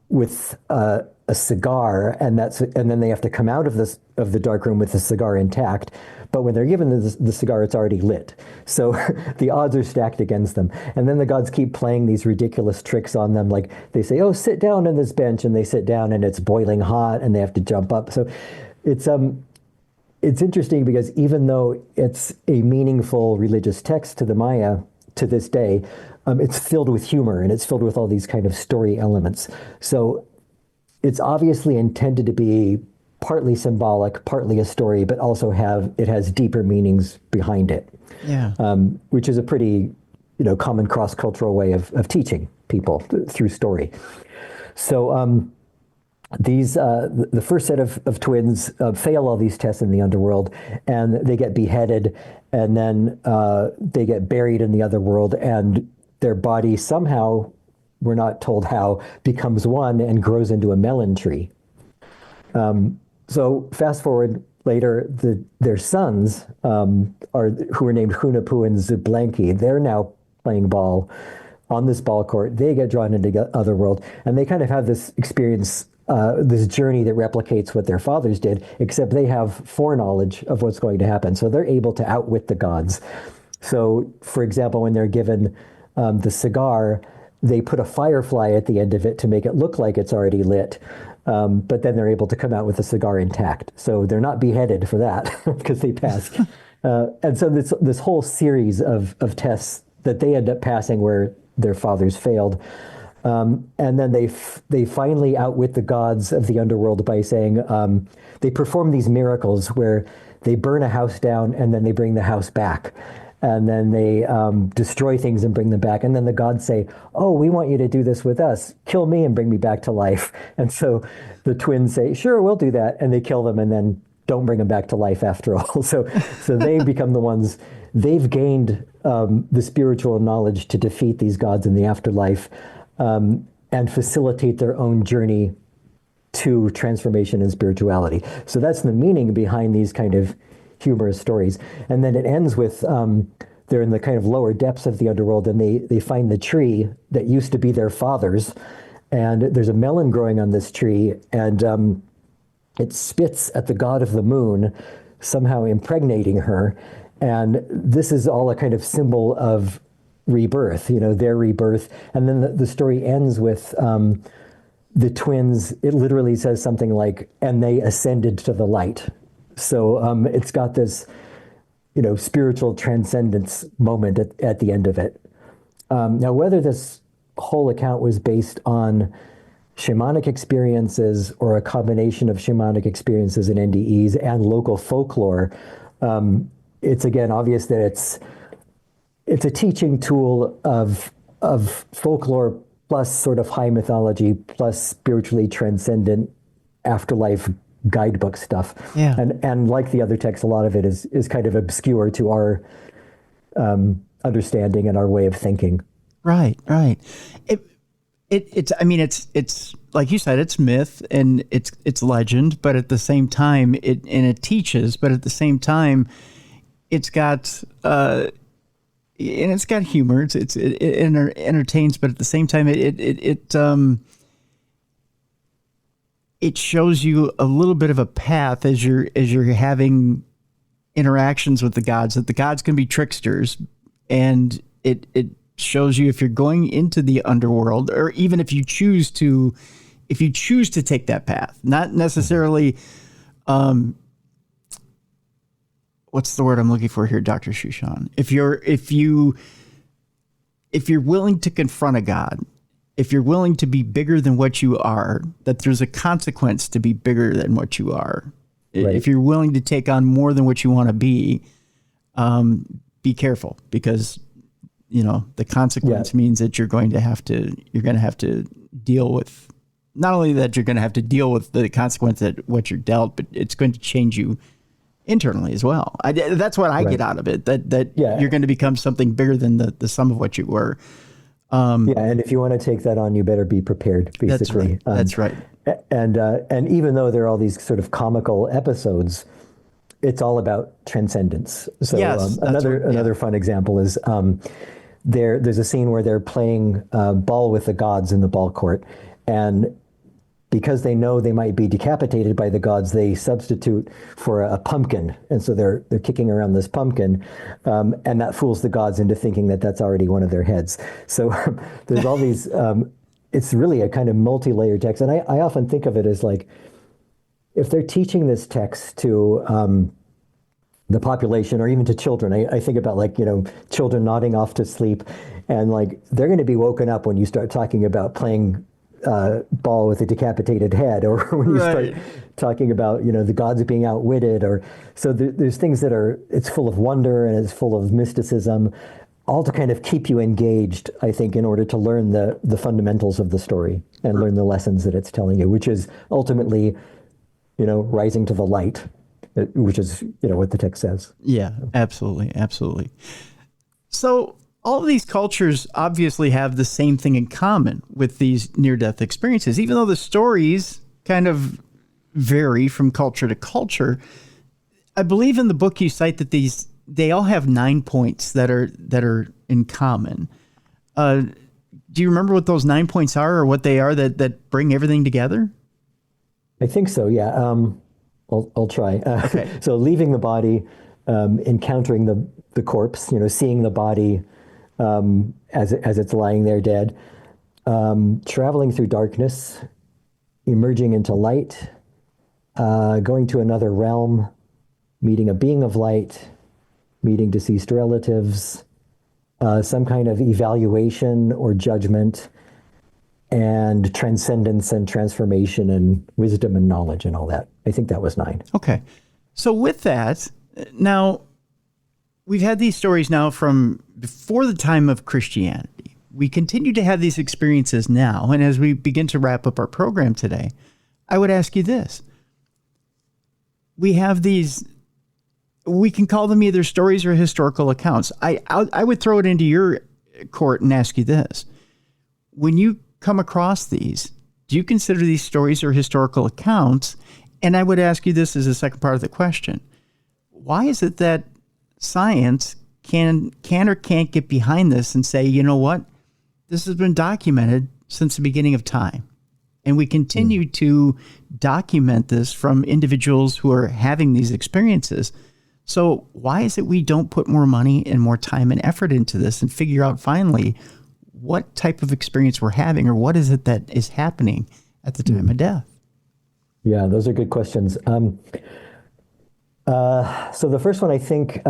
with a cigar, and then they have to come out of the dark room with the cigar intact. But when they're given the cigar, it's already lit. So the odds are stacked against them. And then the gods keep playing these ridiculous tricks on them. Like they say, oh, sit down on this bench, and they sit down and it's boiling hot and they have to jump up. So it's interesting because even though it's a meaningful religious text to the Maya to this day, it's filled with humor and it's filled with all these kind of story elements. So it's obviously intended to be partly symbolic, partly a story, but also it has deeper meanings behind it. Yeah. Which is a pretty, common cross-cultural way of teaching people through story. So the first set of twins fail all these tests in the underworld, and they get beheaded, and then they get buried in the other world, and their body somehow, we're not told how, becomes one and grows into a melon tree. So fast forward later, their sons who are named Hunahpu and Zublanki, they're now playing ball on this ball court. They get drawn into the other world, and they kind of have this experience, this journey that replicates what their fathers did, except they have foreknowledge of what's going to happen. So they're able to outwit the gods. So, for example, when they're given the cigar, they put a firefly at the end of it to make it look like it's already lit. But then they're able to come out with the cigar intact. So they're not beheaded for that because they passed. And so this whole series of tests that they end up passing where their fathers failed. And then they finally outwit the gods of the underworld by saying, they perform these miracles where they burn a house down and then they bring the house back. And then they destroy things and bring them back. And then the gods say, oh, we want you to do this with us. Kill me and bring me back to life. And so the twins say, sure, we'll do that. And they kill them and then don't bring them back to life after all. So they become the ones, they've gained the spiritual knowledge to defeat these gods in the afterlife and facilitate their own journey to transformation and spirituality. So that's the meaning behind these kind of humorous stories. And then it ends with they're in the kind of lower depths of the underworld, and they find the tree that used to be their father's, and there's a melon growing on this tree, and it spits at the god of the moon, somehow impregnating her. And this is all a kind of symbol of rebirth, their rebirth. And then the story ends with the twins. It literally says something like, and they ascended to the light. So it's got this, spiritual transcendence moment at the end of it. Now, whether this whole account was based on shamanic experiences or a combination of shamanic experiences and NDEs and local folklore, it's again obvious that it's a teaching tool of folklore plus sort of high mythology plus spiritually transcendent afterlife guidebook stuff. Yeah. And like the other texts, a lot of it is kind of obscure to our understanding and our way of thinking. Right. It's like you said, it's myth and it's legend, but at the same time it teaches, but at the same time it's got and it's got humor. It entertains, but at the same time it shows you a little bit of a path as you're having interactions with the gods, that the gods can be tricksters, and it shows you if you're going into the underworld, or even if you choose to take that path, not necessarily, what's the word I'm looking for here, Dr. Shushan? If you're willing to confront a god, if you're willing to be bigger than what you are, that there's a consequence to be bigger than what you are. Right. If you're willing to take on more than what you want to be careful, because the consequence means that you're going to have to deal with, not only that you're going to have to deal with the consequence that what you're dealt, but it's going to change you internally as well. That's what I get out of it, that you're going to become something bigger than the sum of what you were. Yeah, and if you want to take that on, you better be prepared, That's basically. right. That's right. And even though there are all these sort of comical episodes, it's all about transcendence. So Yes, another fun example is there's a scene where they're playing ball with the gods in the ball court, and because they know they might be decapitated by the gods, they substitute for a pumpkin, and so they're kicking around this pumpkin, and that fools the gods into thinking that that's already one of their heads. So there's all these. It's really a kind of multi-layered text, and I often think of it as like if they're teaching this text to the population or even to children. I think about like, children nodding off to sleep, and like they're going to be woken up when you start talking about playing ball with a decapitated head, or when you start talking about, the gods being outwitted, or so there's things that it's full of wonder and it's full of mysticism, all to kind of keep you engaged, I think, in order to learn the fundamentals of the story and learn the lessons that it's telling you, which is ultimately, rising to the light, which is, what the text says. Yeah, absolutely. Absolutely. So all of these cultures obviously have the same thing in common with these near-death experiences, even though the stories kind of vary from culture to culture. I believe in the book you cite that they all have 9 points that are in common. Do you remember what those 9 points are, or what they are that bring everything together? I think so, yeah. I'll try. Okay. So leaving the body, encountering the corpse, seeing the body as it's lying there dead, traveling through darkness, emerging into light, going to another realm, meeting a being of light, meeting deceased relatives, some kind of evaluation or judgment, and transcendence and transformation and wisdom and knowledge and all that. I think that was 9. Okay. So with that, now we've had these stories now from before the time of Christianity. We continue to have these experiences now. And as we begin to wrap up our program today, I would ask you this. We have these, we can call them either stories or historical accounts. I would throw it into your court and ask you this. When you come across these, do you consider these stories or historical accounts? And I would ask you this as a second part of the question. Why is it that science can or can't get behind this and say, you know what, this has been documented since the beginning of time, and we continue to document this from individuals who are having these experiences? So why is it we don't put more money and more time and effort into this and figure out finally what type of experience we're having, or what is it that is happening at the time of death? Yeah, those are good questions. So the first one, I think,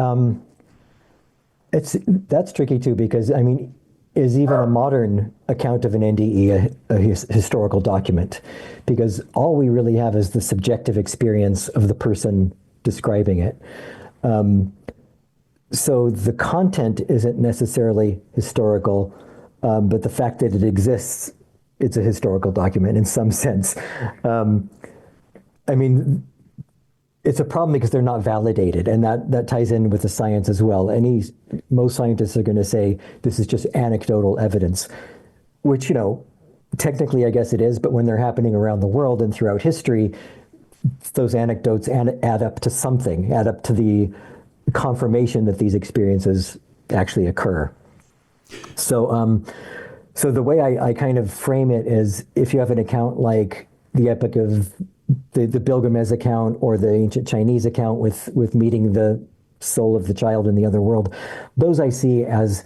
that's tricky too, because I mean, is even a modern account of an NDE a historical document? Because all we really have is the subjective experience of the person describing it. So the content isn't necessarily historical, but the fact that it exists, it's a historical document in some sense. I mean, it's a problem because they're not validated, and that ties in with the science as well. Most scientists are going to say this is just anecdotal evidence, which, technically I guess it is, but when they're happening around the world and throughout history, those anecdotes add up to something, add up to the confirmation that these experiences actually occur. So, so the way I kind of frame it is, if you have an account like the Epic of the Gilgamesh account, or the ancient Chinese account with meeting the soul of the child in the other world, those I see as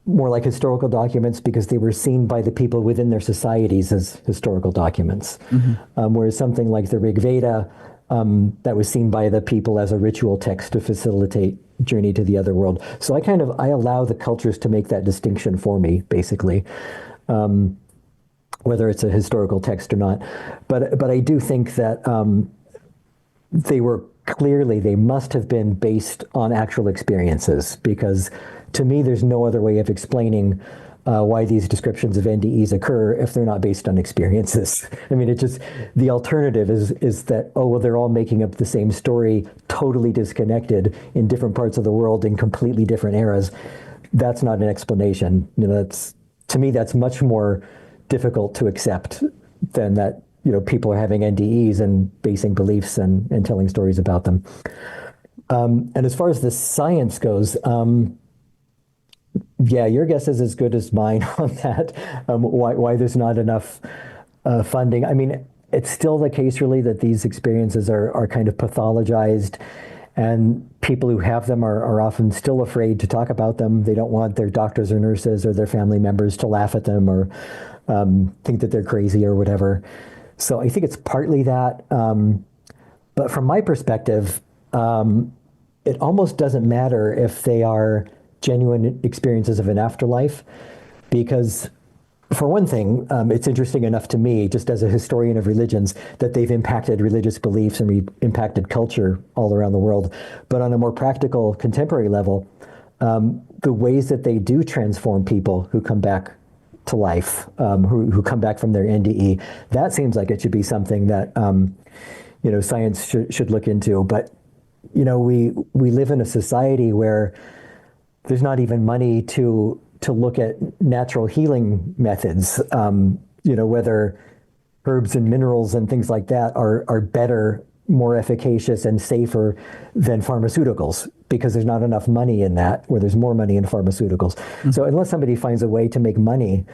more like historical documents because they were seen by the people within their societies as historical documents. Whereas something like the Rig Veda, that was seen by the people as a ritual text to facilitate journey to the other world. So I allow the cultures to make that distinction for me, basically. Whether it's a historical text or not. But I do think that they must have been based on actual experiences, because to me, there's no other way of explaining why these descriptions of NDEs occur if they're not based on experiences. I mean, the alternative is that, oh, well, they're all making up the same story, totally disconnected in different parts of the world in completely different eras. That's not an explanation. That's to me, that's much more difficult to accept than that, people are having NDEs and basing beliefs and telling stories about them. And as far as the science goes, yeah, your guess is as good as mine on that. Why there's not enough funding. I mean, it's still the case, really, that these experiences are kind of pathologized, and people who have them are often still afraid to talk about them. They don't want their doctors or nurses or their family members to laugh at them or think that they're crazy or whatever. So I think it's partly that. But from my perspective, it almost doesn't matter if they are genuine experiences of an afterlife, because for one thing, it's interesting enough to me, just as a historian of religions, that they've impacted religious beliefs and impacted culture all around the world. But on a more practical, contemporary level, the ways that they do transform people who come back to life, who come back from their NDE, that seems like it should be something that science should look into. But we live in a society where there's not even money to look at natural healing methods, whether herbs and minerals and things like that are better, more efficacious and safer than pharmaceuticals, because there's not enough money in that, where there's more money in pharmaceuticals. Mm-hmm. So unless somebody finds a way to make money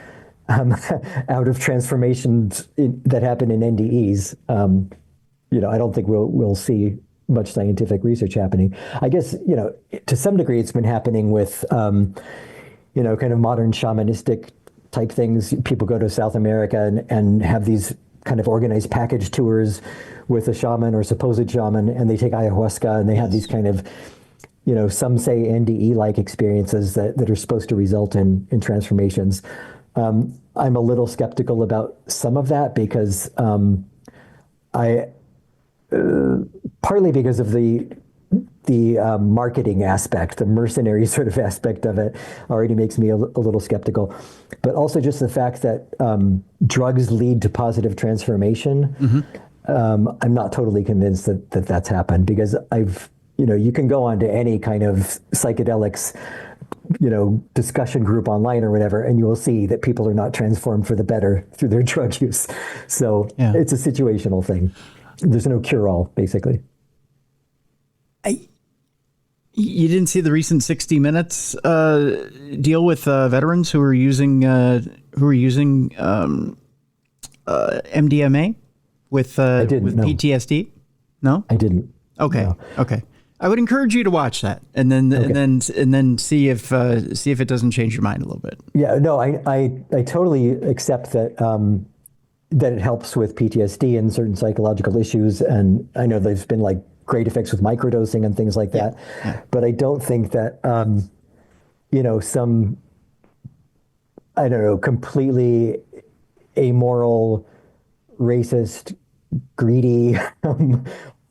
out of transformations that happen in NDEs, I don't think we'll see much scientific research happening. I guess, to some degree it's been happening with, kind of modern shamanistic type things. People go to South America and have these kind of organized package tours with a shaman or supposed shaman, and they take ayahuasca and they have these kind of, some say NDE-like experiences that are supposed to result in transformations. I'm a little skeptical about some of that because partly because of the marketing aspect, the mercenary sort of aspect of it already makes me a little skeptical. But also just the fact that drugs lead to positive transformation. Mm-hmm. I'm not totally convinced that that's happened, because you can go on to any kind of psychedelics, discussion group online or whatever, and you will see that people are not transformed for the better through their drug use. So It's a situational thing. There's no cure-all, basically. You didn't see the recent 60 Minutes deal with veterans who were using MDMA with PTSD? No, I didn't. Okay, no. Okay. I would encourage you to watch that, and then see if it doesn't change your mind a little bit. Yeah, no, I totally accept that. That it helps with PTSD and certain psychological issues. And I know there's been like great effects with microdosing and things like that. Yeah. But I don't think that, some, completely amoral, racist, greedy,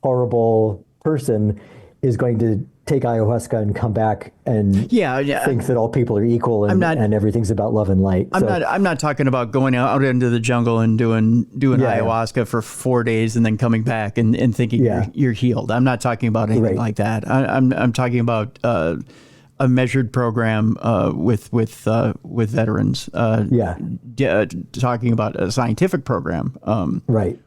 horrible person is going to take ayahuasca and come back and think that all people are equal and everything's about love and light. I'm not talking about going out into the jungle and doing ayahuasca for 4 days and then coming back and thinking you're healed. I'm not talking about anything like that. I'm talking about a measured program with veterans. Talking about a scientific program.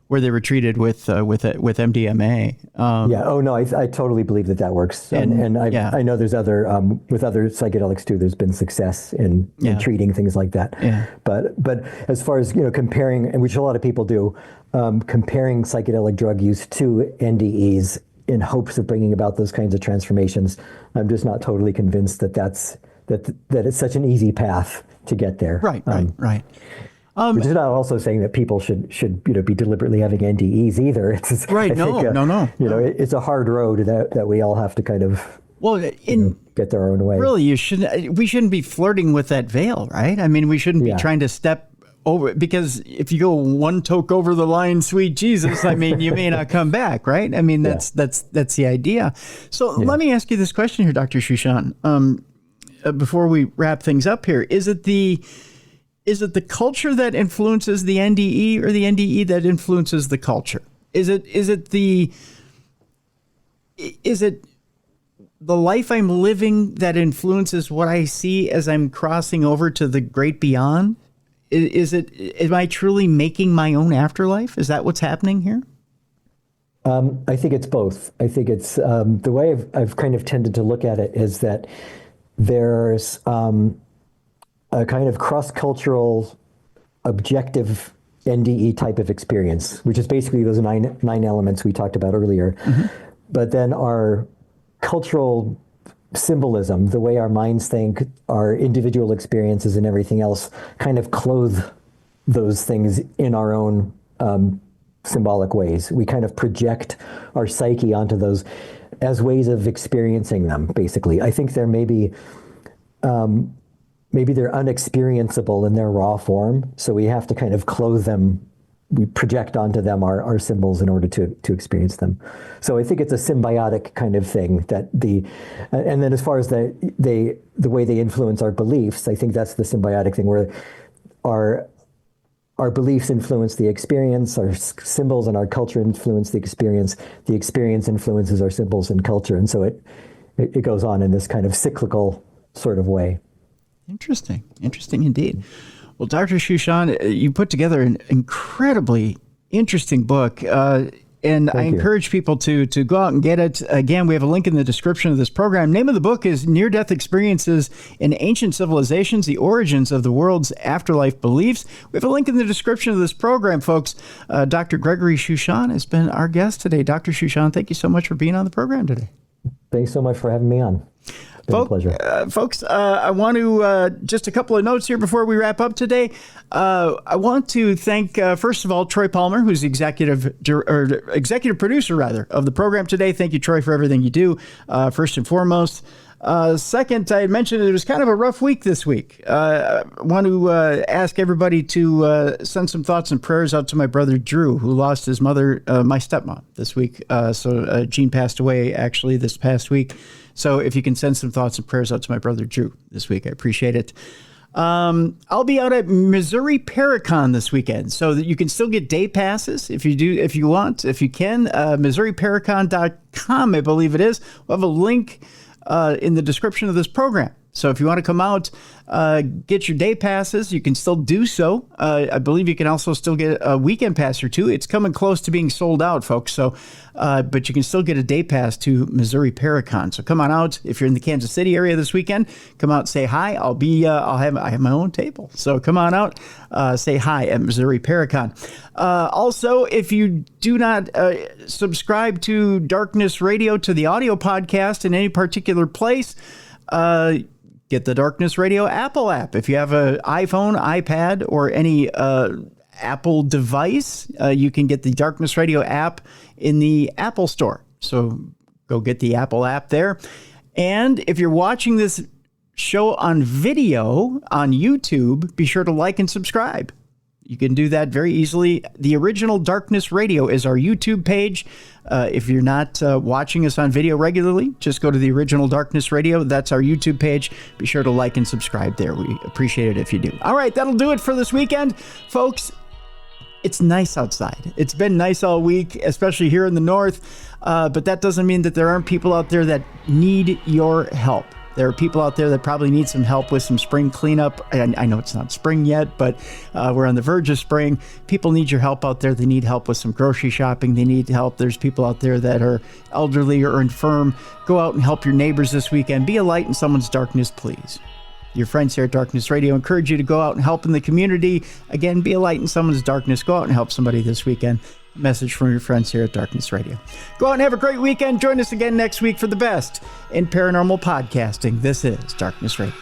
Where they were treated with MDMA. Oh no, I totally believe that works. And I know there's other with other psychedelics too. There's been success in treating things like that. Yeah. But as far as comparing, and which a lot of people do, comparing psychedelic drug use to NDEs in hopes of bringing about those kinds of transformations, I'm just not totally convinced that it's such an easy path to get there. Right. Which is not also saying that people should be deliberately having NDEs either. It's right. No. It's a hard road that we all have to kind of get their own way. Really, we shouldn't be flirting with that veil, right? I mean, we shouldn't be trying to step over, because if you go one toke over the line, sweet Jesus, I mean, you may not come back, right? I mean, that's the idea. So let me ask you this question here, Dr. Shushan, before we wrap things up here. Is it the culture that influences the NDE, or the NDE that influences the culture? Is it the life I'm living that influences what I see as I'm crossing over to the great beyond? Am I truly making my own afterlife? Is that what's happening here? I think it's both. I think it's the way I've kind of tended to look at it is that there's a kind of cross-cultural, objective NDE type of experience, which is basically those nine elements we talked about earlier. Mm-hmm. But then our cultural symbolism, the way our minds think, our individual experiences and everything else kind of clothe those things in our own symbolic ways. We kind of project our psyche onto those as ways of experiencing them, basically. I think there may be, maybe they're unexperienceable in their raw form, so we have to kind of clothe them. We project onto them our symbols in order to experience them. So I think it's a symbiotic kind of thing and then as far as the way they influence our beliefs, I think that's the symbiotic thing where our beliefs influence the experience, our symbols and our culture influence the experience influences our symbols and culture. And so it goes on in this kind of cyclical sort of way. Interesting indeed. Well, Dr. Shushan, you put together an incredibly interesting book, and I encourage people to go out and get it. Again, we have a link in the description of this program. Name of the book is Near-Death Experiences in Ancient Civilizations, The Origins of the World's Afterlife Beliefs. We have a link in the description of this program, folks. Dr. Gregory Shushan has been our guest today. Dr. Shushan, thank you so much for being on the program today. Thanks so much for having me on. Pleasure. Folks, I want to, just a couple of notes here before we wrap up today. I want to thank, first of all, Troy Palmer, who's the executive producer of the program today. Thank you, Troy, for everything you do, first and foremost. Second, I had mentioned it was kind of a rough week this week. I want to ask everybody to send some thoughts and prayers out to my brother Drew, who lost his mother, my stepmom, this week. So Jean passed away, actually, this past week. So if you can send some thoughts and prayers out to my brother Drew this week, I appreciate it. I'll be out at Missouri Paracon this weekend, so that you can still get day passes if you can. MissouriParacon.com, I believe it is. We'll have a link in the description of this program. So if you want to come out, get your day passes, you can still do so. I believe you can also still get a weekend pass or two. It's coming close to being sold out, folks. So, but you can still get a day pass to Missouri Paracon. So come on out. If you're in the Kansas City area this weekend, come out and say hi. I have my own table. So come on out, say hi at Missouri Paracon. Also, if you do not subscribe to Darkness Radio, to the audio podcast in any particular place, get the Darkness Radio Apple app. If you have an iPhone, iPad, or any Apple device, you can get the Darkness Radio app in the Apple Store. So go get the Apple app there. And if you're watching this show on video on YouTube, be sure to like and subscribe. You can do that very easily. The original Darkness Radio is our YouTube page. If you're not watching us on video regularly, just go to the original Darkness Radio. That's our YouTube page. Be sure to like and subscribe there. We appreciate it if you do. All right, that'll do it for this weekend. Folks, it's nice outside. It's been nice all week, especially here in the north. But that doesn't mean that there aren't people out there that need your help. There are people out there that probably need some help with some spring cleanup. I know it's not spring yet, but we're on the verge of spring. People need your help out there. They need help with some grocery shopping. They need help. There's people out there that are elderly or infirm. Go out and help your neighbors this weekend. Be a light in someone's darkness, please. Your friends here at Darkness Radio encourage you to go out and help in the community. Again, be a light in someone's darkness. Go out and help somebody this weekend. Message from your friends here at Darkness Radio. Go out and have a great weekend. Join us again next week for the best in paranormal podcasting. This is Darkness Radio.